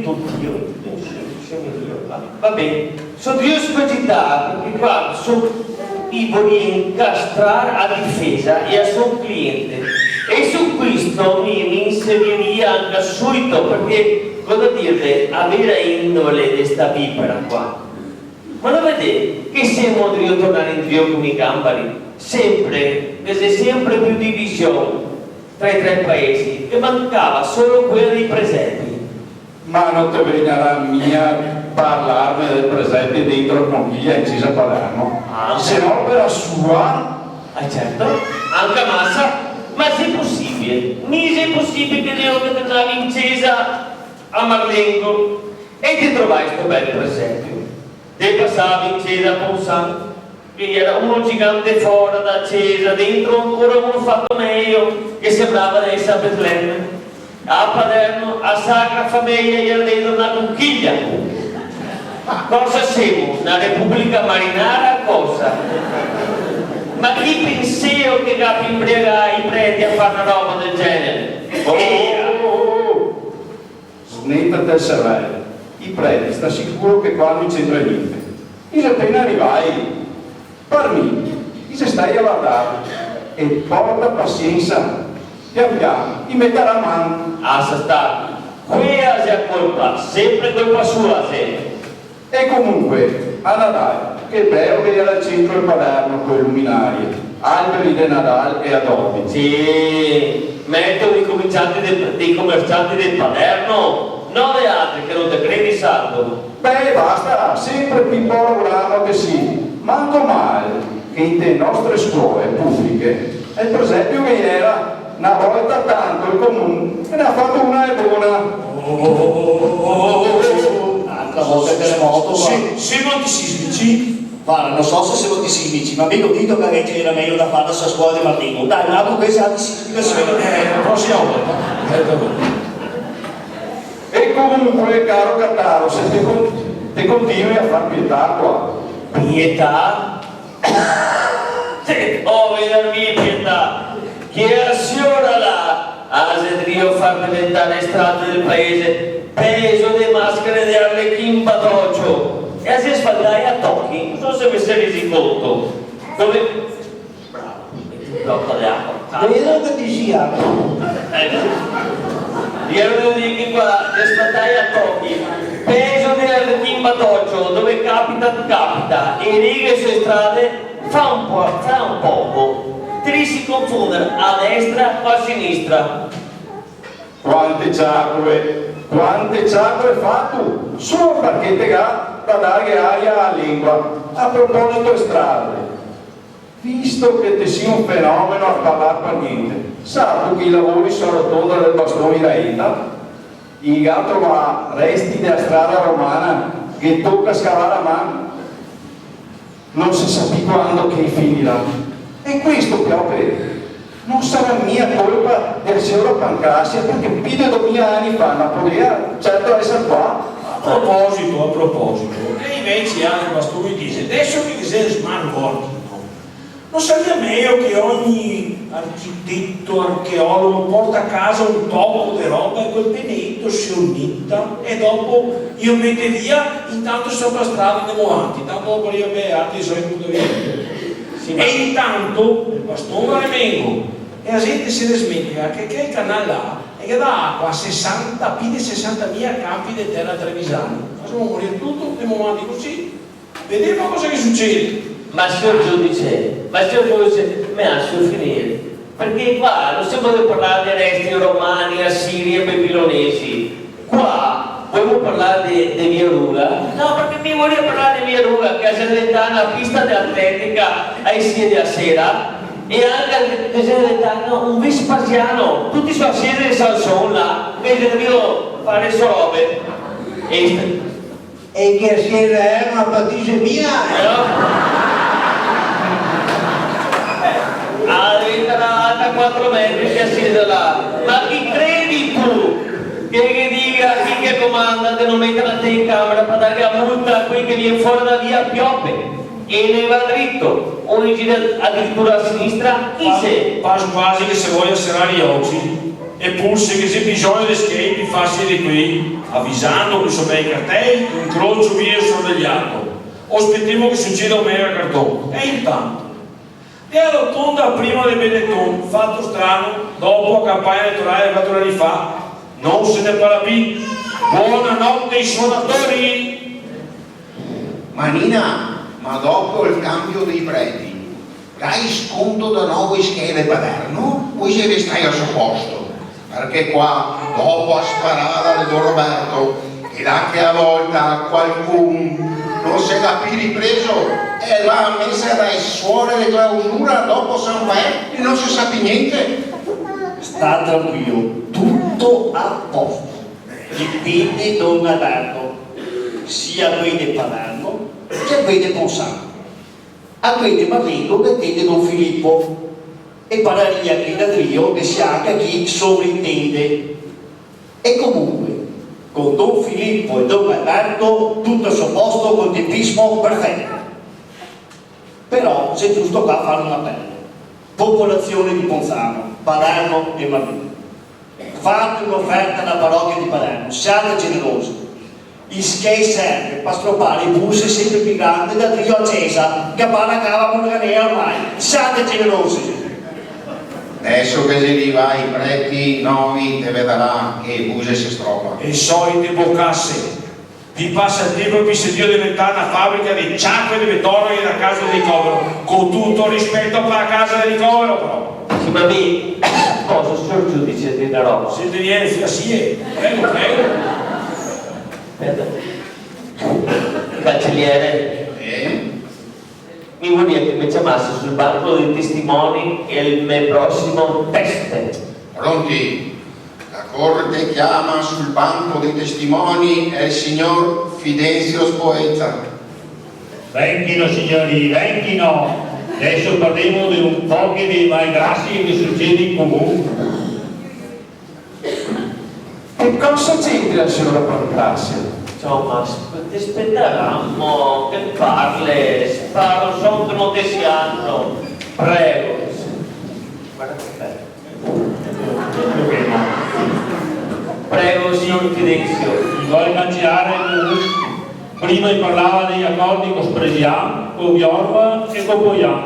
Tutto io, va bene, sono io spaghettato perché qua sono i voglio incastrare a difesa e a suo cliente e su questo mi inserirei anche subito perché cosa dire avere indole di sta vipera qua. Ma lo vedete che siamo di tornare in giro con i gambari? Sempre, c'è sempre più divisione tra i tre paesi e mancava solo quella dei presepi. Ma non ti vegnerà mia parlarne del presepe dentro conchiglia incisa a Palermo? Ah, Se no per la sua... Ah certo, anche a massa, ma se è possibile, mi è possibile che devo che andavi in chiesa a Marlengo e ti trovai sto bel presepio. Te passavi in chiesa a Ponsan, che era uno gigante fuori da chiesa, dentro ancora uno fatto meglio che sembrava di essere a Betlemme. A Palermo, a Sacra Famiglia, gli era dentro una conchiglia. Cosa siamo? Una repubblica marinara? Cosa? Ma chi penseo che capi imbriagare i preti a fare una roba del genere? Snetta del cervello. I preti, sta sicuro che qua non c'entra niente. Io appena arrivai, per me, se stai a guardare e porta pazienza, pian piano, mi metterà a mano. Ah, sa sta. Qui è colpa, sempre colpa sua, sempre. E comunque, a Natale, che bello che era al centro di Palermo con le luminarie, alberi di Natale e addobbi. Sì, mettono i commercianti del Palermo, non le altre che non te credi salvo. Beh, basta, sempre piccolo grano che sì, manco male che in le nostre scuole pubbliche è il presepio che era una volta tanto il comune e ne ha fatto una e buona. Un'altra volta il terremoto, Siamo antisismici? guarda, non so se siamo antisismici, ma vedo dito che Reggio era meglio da fare la scuola di Martino. Dai, un altro che sia antisismica si vede. La prossima volta. E comunque, caro Cattaro, se te continui a far pietà qua. Pietà? Oh, vedermi pietà! Che a signora là ha sentito far diventare strade del paese peso di maschere di Arlecchino Badoccio e a si sfaldai a tocchi, non so se vi siete resi conto. Dove? Bravo, metti un blocco di acqua. Vedo che ti sia. Io devo dire che qua le sfaldai a tocchi, peso di Arlecchino Badoccio, dove capita, e righe sulle strade fra un poco. Ti si confondono a destra o a sinistra. Quante ciacque fatto solo perché te ga da dare aria alla lingua. A proposito di strade, visto che te sia un fenomeno a parlare per niente, sa tu che i lavori sono rotonda del bastone Raeta, il gatto va resti della strada romana che tocca scavare a mano, non si sa più quando che finirà. E questo piove non sarà mia colpa del signor Pancrazia perché più di 2000 anni fa non poteva certo essere qua. A proposito, e invece Alan Bastoni dice, adesso che c'è il smart working, non sarebbe meglio che ogni architetto, archeologo porta a casa un tocco di roba e quel penetto si unitta e dopo io mette via, intanto sopra strada andiamo avanti, intanto dopo io beati sono in via. E intanto il bastone remengo e la gente si smentica che il canale là e che dà acqua a 60, più di 60.000 campi di terra trevisani. Facciamo morire tutto, andiamo avanti così, vediamo cosa che succede. Ma signor giudice, mi lascio finire, perché qua non stiamo parlare di resti romani, assiri e babilonesi, qua vogliamo parlare di Via Ruga? No, perché mi voglio parlare di Via Ruga, che è diventata una pista di atletica ai siedi a sera, e anche è diventata un Vespasiano, tutti sono a siedi di Salson là, invece devo fare le sue robe. E che sera è una patisse mia, diventerà alta 4 metri che siede là, ma chi credi tu che dica chi che comanda che non mette la telecamera per dare la multa a quelli che viene fuori da via Pioppe e ne va dritto o gira addirittura a sinistra? Chi sei? Quasi che se voglia serrare gli occhi, eppure se che c'è bisogno di scape farsi di qui, avvisando che sono bei cartelli, incrocio via sorvegliato, o aspettiamo che succeda un mega cartone. E intanto e alla rotonda prima del Benetton, fatto strano, dopo la campagna elettorale 4 anni fa, non se ne parla più. Buonanotte ai suonatori! Manina, ma dopo il cambio dei preti, hai sconto da nuovo in schede Paderno o se ne stai al suo posto? Perché qua, dopo a sparare al Don Roberto, ed anche a volta qualcuno non si è più ripreso e l'ha messa dai suore di clausura dopo San Bert e non si sa più niente. Sta tranquillo, tutto a posto. Dipende da un adatto, sia qui di Palermo che qui di Ponsano. A qui di Marino dipende Don Filippo e pararia qui da Trio che si anche chi sovrintende. E comunque, con Don Filippo e Don Alberto tutto a suo posto con tempismo perfetto. Però c'è giusto qua fare un appello. Popolazione di Ponzano, Palermo e Marino. Fate un'offerta alla parrocchia di Palermo, siate generosi. Il skate serve per stroppare i bus sempre più grandi da Trio a Cesa, che parla cava Monganea ormai. Siate generosi. Adesso che se li va i preti nuovi te vedrà che i buse si stroppa. E solite boccasse. Vi passa il tempo che se Dio diventa una fabbrica di ciacque di betono e da casa di ricovero. Con tutto rispetto per la casa di ricovero però. Sì, ma mi cosa, signor giudice, di una roba? Siete niente, sì, prego. Aspetta. Cancelliere, mi vuol dire che mi chiamasse sul banco dei testimoni e il mio prossimo test. Pronti? La corte chiama sul banco dei testimoni il signor Fidenzio Spoeta. Venghino signori, venghino! Adesso parliamo di un po' di malgrassi che succede in comune. Che cosa c'entra il signor Pancrazia? Insomma, ti aspetteranno che parli, sparo, sono che non ti si hanno. Prego. Guarda che bello. Prego, signor Fidenzio. Mi vuoi mangiare? Prima mi parlava degli accordi con Spresian, con Viorva e con Boian.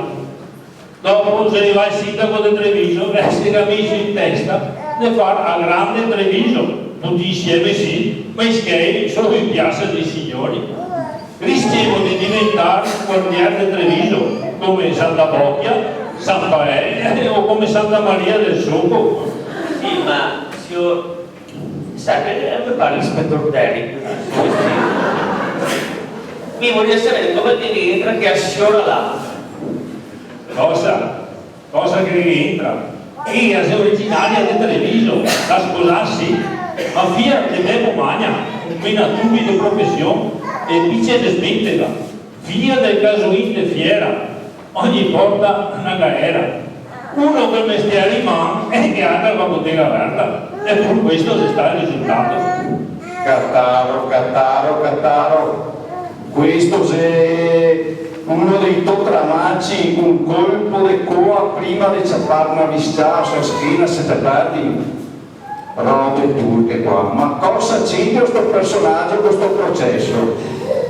Dopo se ne va il sindaco di Treviso e si era messo in testa di fare a grande Treviso. Tutti insieme sì, ma i schei sono in piazza dei signori. Rischiamo di diventare quartiere di Treviso, come Santa Bocchia, San Paele o come Santa Maria del Succo. Sì, ma signor... sa che mi pare l'ispettor Derrick. Mi voglio sapere come ti rientra che a signora là. Cosa? Cosa che rientra? Io sono originaria di Treviso, da sposarsi. Ma fia di me Romagna, una dubito professione e vice di Smetega, figlia del casuista fiera, ogni porta una galera. Uno che mestiere rimane e che ha la bottega aperta. E pur questo si sta il risultato. Cattaro. Questo è uno dei totramacci, un colpo di coa prima di ciappare una viscia sulla schiena se te perdi. Robe turche qua, ma cosa c'entra questo personaggio, questo processo?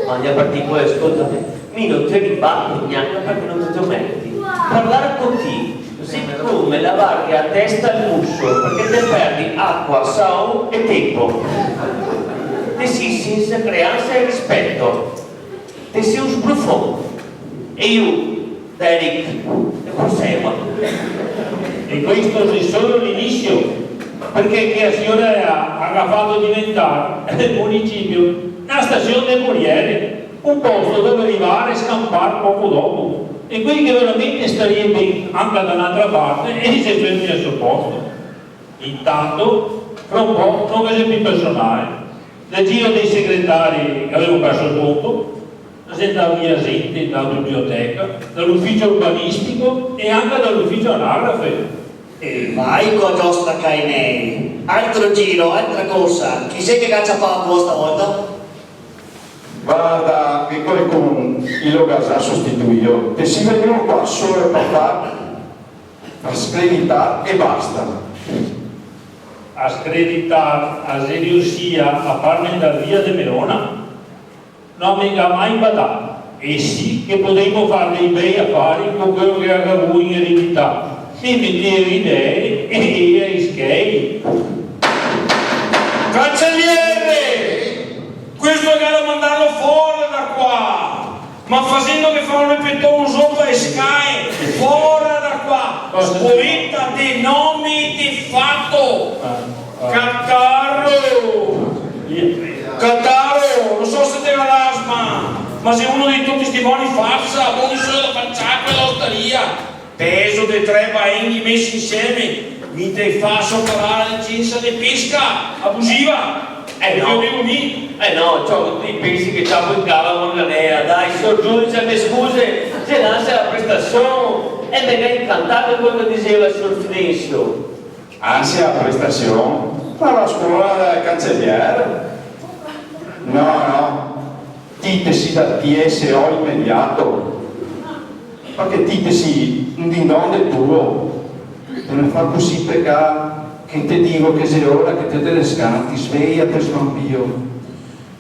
Ma ne particolare, ascoltate, mi non ti ribatto neanche perché non ti metti. Parlare con te, così come lavarti a testa il muso, perché te perdi acqua, sal e tempo. Te si senza creanza e rispetto. Te si un profondo. E io, Derek, te proseguo. E questo è solo l'inizio, perché che la signora ha fatto diventare il municipio una stazione del Corriere, un posto dove arrivare e scampare poco dopo, e quelli che veramente starebbe anche da un'altra parte e si fermi al suo posto. Intanto, fra un po' non vede più personale, nel giro dei segretari che avevo perso il conto, da via gente, dalla biblioteca, dall'ufficio urbanistico e anche dall'ufficio anagrafe. E vai con giostra Cainei. Altro giro, altra cosa. Chi sei che caccia papo stavolta? Guarda, che qualcuno lo ha sostituito, e si vengono qua solo per far screditare e basta. A screditare a Seriusia a farmi da via de Verona non mi ha mai badato, e sì che potevo fare dei bei affari con quello che avevo in eredità. Mi mettevo idee e io ischei. Cancelliere! Questo è da mandarlo fuori da qua! Ma facendo che fa un ripettone sopra e sky, fuori da qua! Spolita dei nomi di fatto! Cattaro! Non so se te la l'asma, ma sei uno di tutti sti buoni farsa, buoni solo da facciacqua e l'osteria! Peso dei 3 baenghi messi insieme, mi te fa sopporare la licenza di pesca abusiva. No, ciò che tu pensi che c'ha poi cava con la nera, dai, signor giudice, mi scuse, se lancia la prestazione, e me ne è incantato quello che diceva il signor Fidencio. Anzi, la prestazione? Ma la scuola del cancelliere? No, ditesi da TSO immediato. Perché ditesi un dindone tuo, te ne fa così che te dico che sei ora che te ne scanti, sveglia per svampio.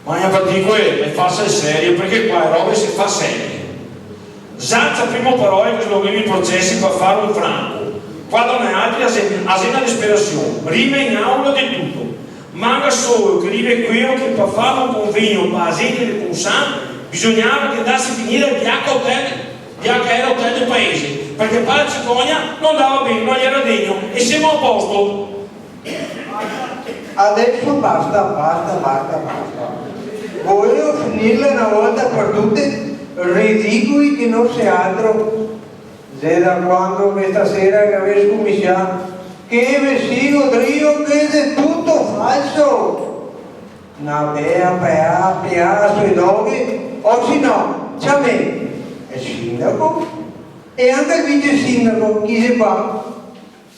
Ma io dico è farsi serio, perché qua robe si fa serie. Senza primo parole che sloghino i processi per fare un franco. Qua non è altri a una disperazione, rime in aula di tutto. Manca solo che arrivi quello che per fare un convegno per la gente del Consan bisognava che andasse a finire il DHR Hotel del paese, perché per la cicogna non andava bene, non gli era degno, e siamo a posto. Adesso basta. Volevo finirla una volta per tutte, ridicoli che non sia altro. Se da quando questa sera che avevo cominciato, che vestito trio che è tutto falso. Una bella pea sui doghi, o se no, c'è me. Il sindaco e anche il vice sindaco, chi si fa?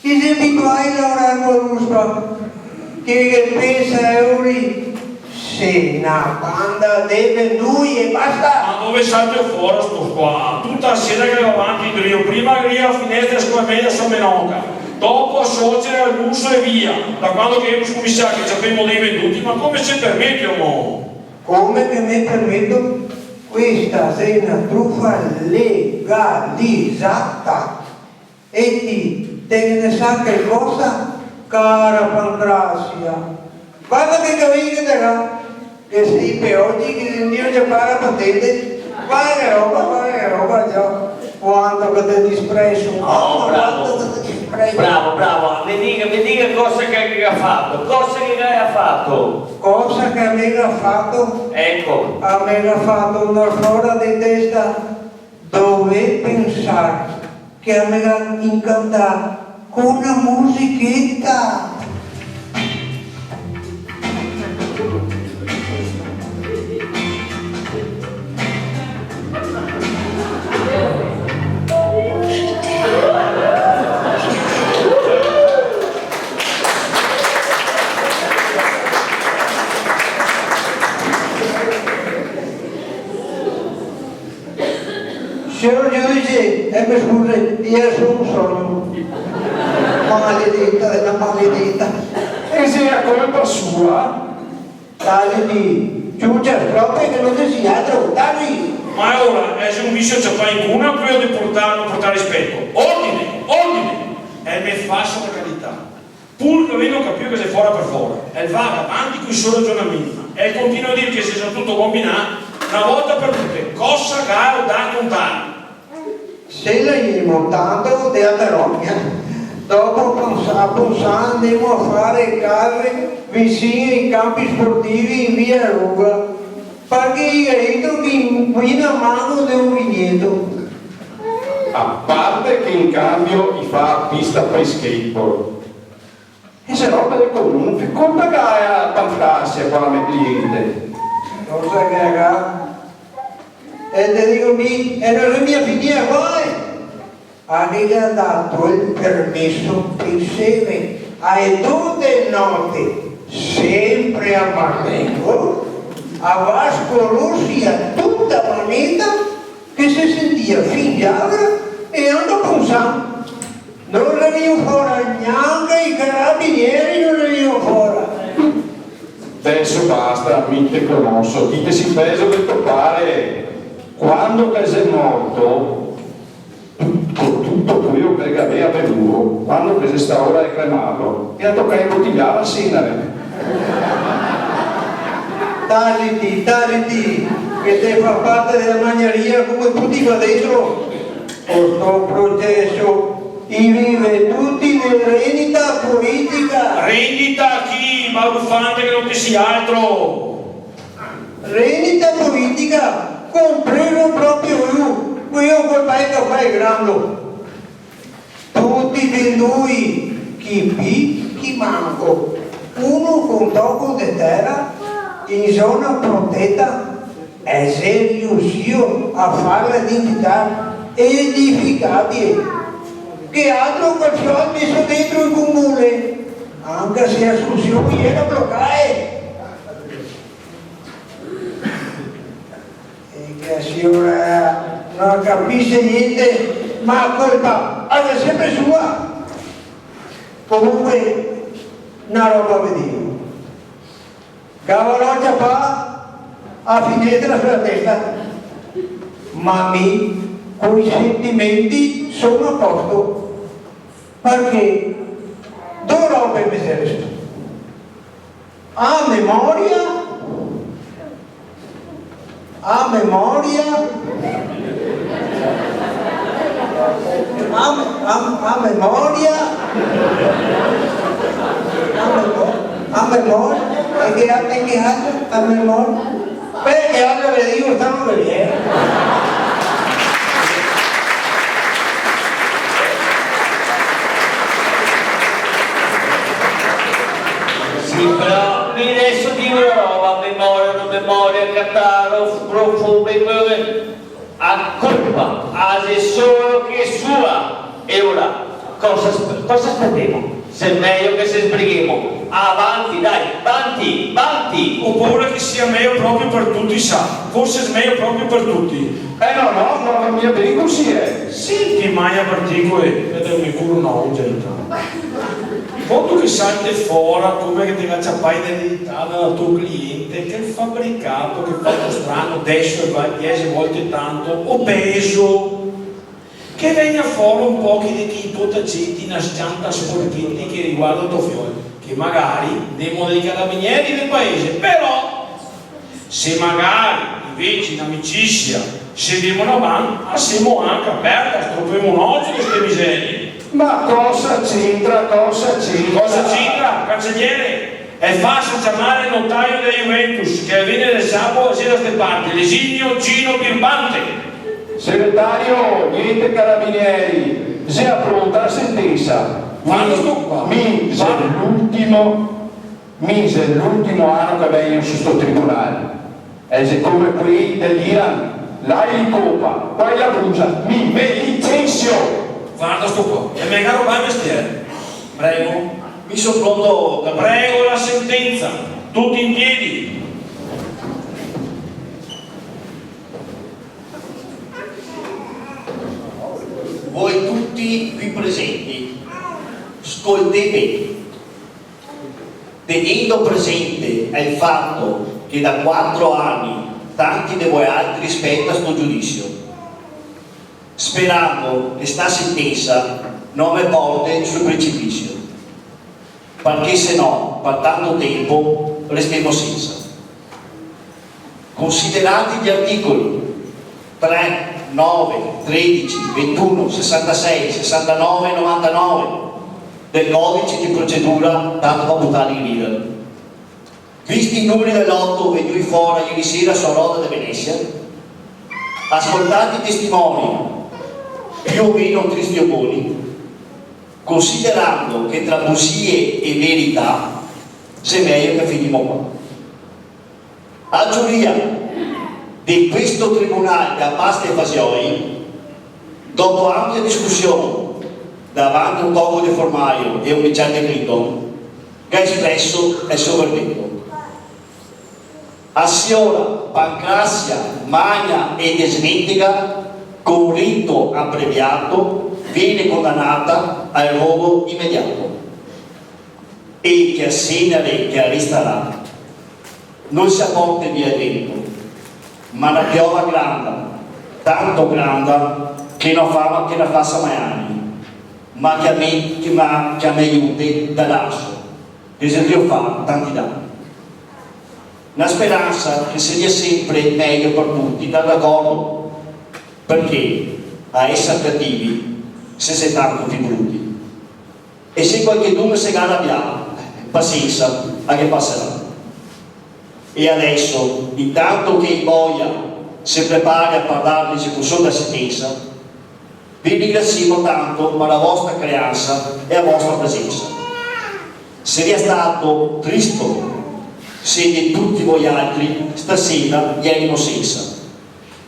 Chi si abitua a lavorare con l'USPA? Che pensa euro? Se una banda deve lui e basta! Ma dove salto fuori sto qua? Tutta la sera che ero avanti in Rio, prima Rio a finestra sua media sua menoca, dopo a sorgere al lusso e via, da quando che ero scommissario che ci abbiamo dei venduti, ma come si permette, uomo? Come che mi permetto? Questa è una truffa legalizzata e ti ne sa che cosa? Cara Pancrazia, guarda che cammini che te là, che sei per oggi che Dio ci paga patente, guarda che roba già, quanto che ti disprezzo, Bravo, mi dica cosa che ha fatto, cosa che mi ha fatto? Ecco. A me ha fatto una flora di testa, dove pensare che a me ha incantato con una musichetta. io sono solo maledetta della maledetta. E se è colpa sua? Tale di giugia proprio che non si altro, dai! Ma ora è un viso c'è fa in cuna o quello di portare rispetto? Ordine, ordine! E me faccia la carità. Pur che non capisco che sei fuori per fuori. E va avanti con i suoi ragionamenti. E continua a dire che si sa tutto combinato, una volta per tutte, cosa caro da contare. Se lei montando della Verogna, dopo pensando andiamo a fare gare vicino ai campi sportivi in via Ruga, perché io credo che qui a mano di un vigneto. A parte che in cambio gli fa pista per skateboard. E se roba del comune, che colpa che ha a pantarsi qua la cliente? Cosa che ha? E ti dico mi, e non è mia figlia poi. Aveva dato il permesso insieme alle tutte note, sempre a Marlengo, a Vasco Rossi, a tutta la planeta che si sentiva figliara e hanno pensato. Non ne vengono fuori neanche i carabinieri, non ne vengono fuori. Adesso basta, mi te conosco, ditesi il peso del tuo pare. Quando che sei morto, tutto quello che aveva bevuto, quando che sta ora è cremato, e ha toccato imbottigliare la sinare. Tagliti, che te fa parte della magnaria come tutti qua dentro. Questo processo vive tutti in rendita politica. Rendita a chi? Baruffante che non ti sia altro. Rendita politica, compreso proprio io, quello col paese qua è grande. Tutti venduti, chi qui, chi manco. Uno con tocco di terra in zona protetta e se riuscito a farla diventare edificabile. Che altro qualcosa ha messo dentro il comune, anche se la soluzione era bloccare. E che la signora non capisce niente, ma la colpa è sempre sua. Comunque, una roba a vedere. Cavaloggia fa a finestra sulla testa, ma mi con i sentimenti sono a posto, perché due robe mi servono. A memoria, a memoria, a memoria, a memoria, e che altro? A memoria? Beh, che altro le dico, stanno bene. Sì, però adesso dico una roba, memoria, non memoria, cattaro, profumi, a colpa, è solo che sua. E ora, cosa aspettiamo? Se è meglio che se sbrighiamo. Avanti, dai, avanti! Ho paura che sia meglio proprio per tutti, sa. Forse è meglio proprio per tutti. No, la mia bene così è. Senti, Maia particole, ed è un curo no, gente. Quando che salti fuori come che ti cacciapai dell'eredità dal tuo cliente, che il fabbricato che fa lo strano adesso e va 10 volte tanto, o peso, che venga fuori un po' di ipotagenti, una scianta sporchetti che riguardano tuo figlio, che magari demo dei carabinieri del paese, però se magari invece in amicizia se devono avanti, siamo anche aperti, stroppiamo un occhio di queste miserie. Ma cosa c'entra? Cosa c'entra? Cancelliere? È facile chiamare il notaio della Juventus che viene del sabato e da queste parti, l'esimio Gino Birbante. Segretario, niente carabinieri, si è pronta la sentenza. Mise l'ultimo anno che vengono su sto tribunale. E se come qui dell'Iran, l'hai in copa, poi la brucia, me licenzio. Guarda sto qua, è mega roba il mestiere. Prego, mi sono pronto, prego la sentenza, tutti in piedi. Voi tutti tutti qui presenti, ascoltate, tenendo presente il fatto che da 4 anni tanti di voi altri aspettano sto giudizio, sperando che sta sentenza non mi porti sul precipizio, perché se no, per tanto tempo, restiamo senza. Considerati gli articoli 3, 9, 13, 21, 66, 69 e 99 del codice di procedura dato da votare in leader, visti i numeri dell'otto venuti fuori ieri sera sulla Roda di Venezia, ascoltati i testimoni più o meno tristi o buoni, considerando che tra bugie e verità se meglio che finiamo qua. A giuria di questo tribunale da pasta e evasioni, dopo ampia discussione davanti a un tavolo di formaio e un ufficiale di Clinton, che ha espresso il suo verdetto. Assiora, pancrazia, magna e desmentica, con rito abbreviato, viene condannata al rogo immediato e che assegnare che arresterà non si apporta via dentro, ma la piova grande, tanto grande che non fa mai anni, ma che a me aiuti da lasso, che se Dio fa tanti danni. Una speranza che sia sempre meglio per tutti, d'accordo? Perché a essere cattivi se sei tanto più brutti. E se qualcuno si arrabbia, pazienza, a che passerà. E adesso, intanto che il boia si prepara a parlare di esecuzione della sentenza, vi ringraziamo tanto per la vostra creanza e la vostra presenza. Seria stato triste se di tutti voi altri stasera ierimo senza.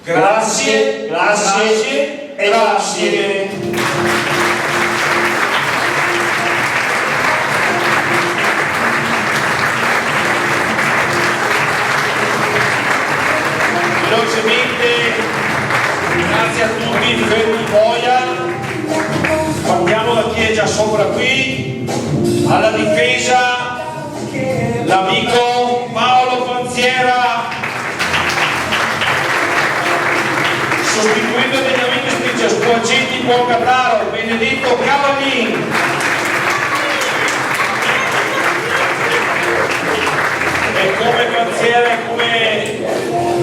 Grazie, grazie e grazie. Velocemente, grazie a tutti, fermi boia. Partiamo da chi è già sopra qui, alla difesa l'amico Paolo Panziera, sostituito degnamente specie Squaggetti Buoncataro, Benedetto Cavallin. E come Panziera e come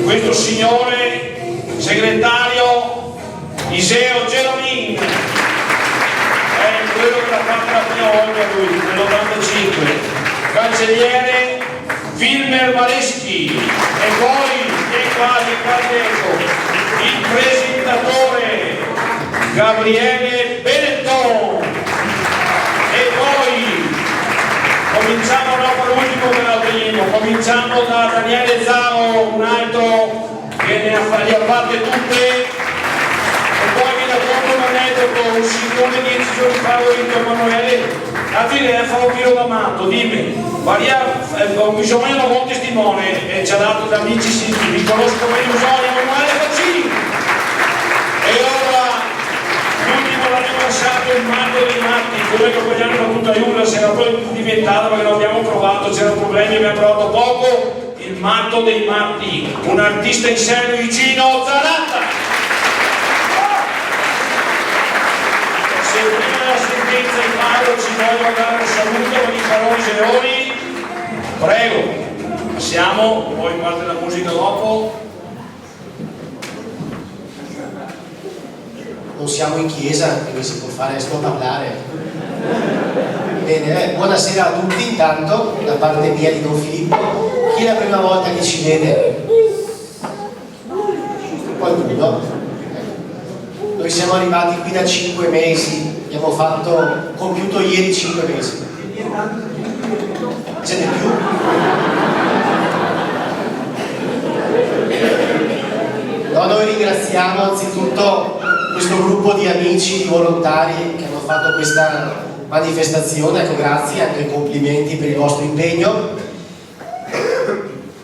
questo signore segretario Iseo Geromin, è quello che l'ha fatta la prima volta lui, nell'85. Cancelliere Wilmer Maleschi e poi il presentatore Gabriele Benetton e poi cominciamo per l'ultimo che l'altro, cominciamo da Daniele Zaro, un altro che le ha fatte tutte, e poi mi racconto un aneddoto, un signore 10 giorni fa ho detto a Emanuele, a dire fa un giro da matto, dimmi, ho bisogno di un buon testimone e ci ha dato da amici, mi conoscono io, Emanuele Faccini. E ora l'ultimo l'abbiamo lasciato il matto dei matti, come che quegli anni con tutta Iulia si era poi diventato perché non abbiamo provato, c'erano problemi, abbiamo provato poco, il matto dei matti, un artista in serio vicino Zanatta. Se prima della sentenza il padre ci vuole dare un saluto con i paroli Geoni, prego, passiamo, poi parte la musica dopo. Non siamo in chiesa, quindi si può fare solo parlare. Bene, buonasera a tutti intanto, da parte mia di Don Filippo. Chi è la prima volta che ci vede? Qualcuno? Noi siamo arrivati qui da 5 mesi, abbiamo compiuto ieri 5 mesi. Siete più? No, noi ringraziamo anzitutto questo gruppo di amici, di volontari che hanno fatto questa manifestazione, ecco, grazie, anche complimenti per il vostro impegno.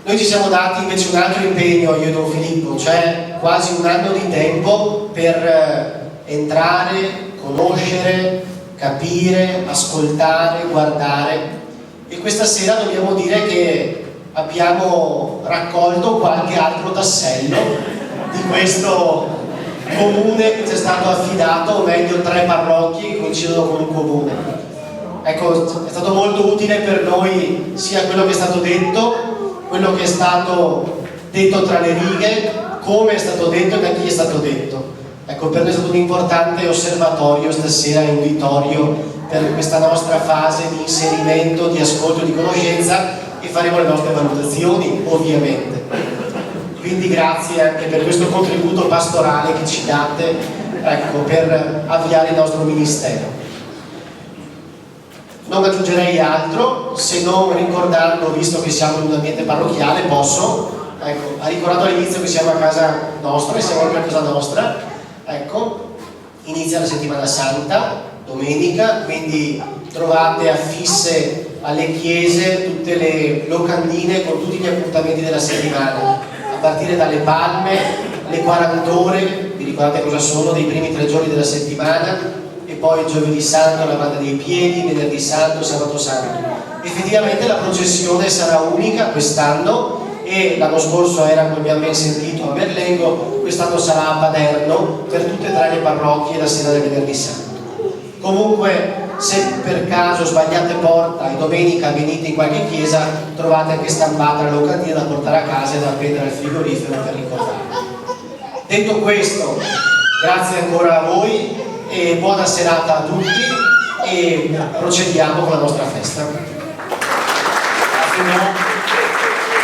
Noi ci siamo dati invece un altro impegno, io e Don Filippo, cioè quasi un anno di tempo per entrare conoscere, capire, ascoltare, guardare, e questa sera dobbiamo dire che abbiamo raccolto qualche altro tassello di questo comune che ci è stato affidato, o meglio 3 parrocchie che coincidono con un comune. Ecco, è stato molto utile per noi sia quello che è stato detto, quello che è stato detto tra le righe, come è stato detto e da chi è stato detto. Ecco, per noi è stato un importante osservatorio stasera e uditorio per questa nostra fase di inserimento, di ascolto, di conoscenza, e faremo le nostre valutazioni, ovviamente. Quindi grazie anche per questo contributo pastorale che ci date, ecco, per avviare il nostro ministero. Non aggiungerei altro, se non ricordando, visto che siamo in un ambiente parrocchiale, posso, ecco, ha ricordato all'inizio che siamo a casa nostra e siamo anche a casa nostra, ecco, inizia la settimana santa, domenica, quindi trovate affisse alle chiese tutte le locandine con tutti gli appuntamenti della settimana, a partire dalle palme, le 40 ore, vi ricordate cosa sono, dei primi 3 giorni della settimana, e poi giovedì santo, lavata dei piedi, venerdì santo, sabato santo. Effettivamente la processione sarà unica quest'anno, e l'anno scorso era, come abbiamo ben sentito, a Berlengo, quest'anno sarà a Paderno per tutte e 3 le parrocchie la sera del venerdì santo. Comunque, se per caso sbagliate porta e domenica venite in qualche chiesa, trovate anche stampata la locandina da portare a casa e da appendere al frigorifero per ricordare. Detto questo, grazie ancora a voi e buona serata a tutti, e procediamo con la nostra festa. Grazie, no?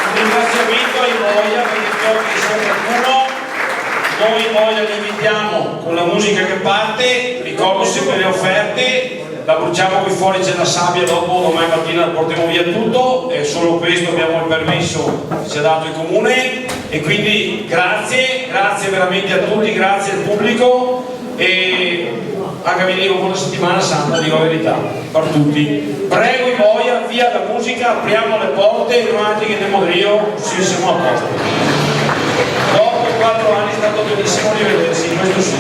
Un ringraziamento ai Moia, perché giochi sempre uno. Noi Moia li invitiamo con la musica che parte, ricordo sempre le offerte, la bruciamo qui fuori, c'è la sabbia, dopo domani mattina portiamo via tutto, e solo questo abbiamo il permesso, ci ha dato il comune, e quindi grazie veramente a tutti, grazie al pubblico, e anche vi dico buona settimana santa, dico la verità, per tutti. Prego i Moia, via la musica, apriamo le porte, davanti che andiamo Rio, sì, siamo a posto. Dopo 4 anni è stato bellissimo rivedersi, questo sì.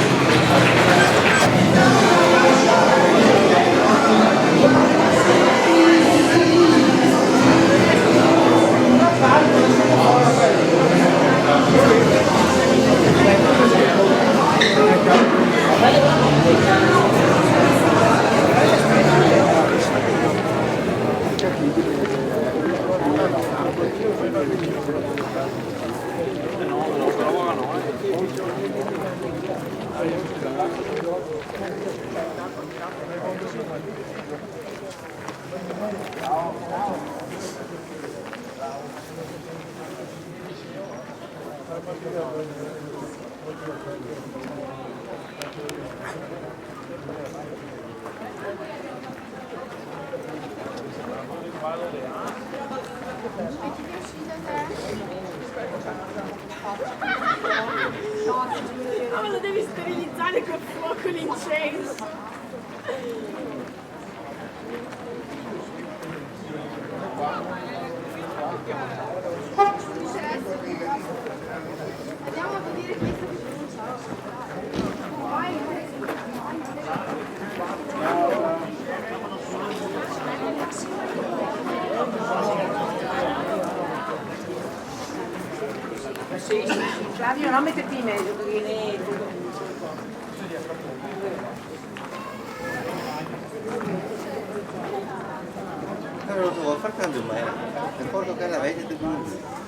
No, lo devi sterilizzare col fuoco, l'incenso. Andiamo a vedere chi è stato pronunciato. Sì, Flavio, non metterti in mezzo perché ne... Però lo devo far tanto mai, ricordo che l'avete detto.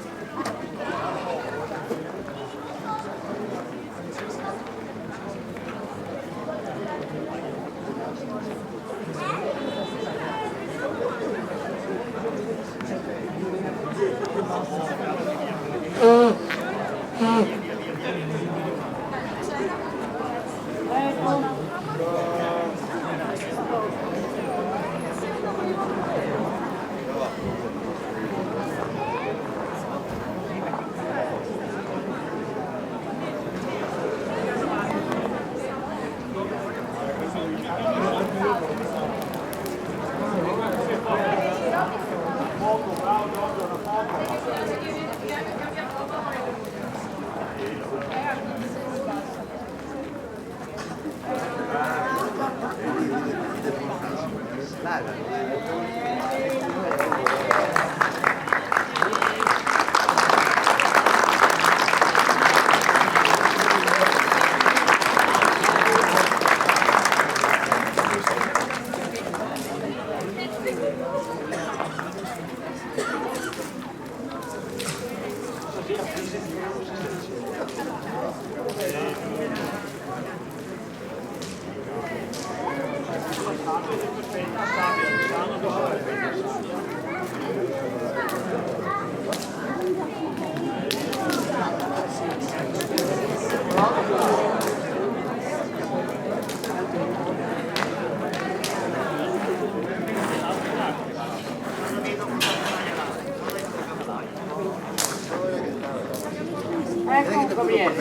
Ecco, Gabriele.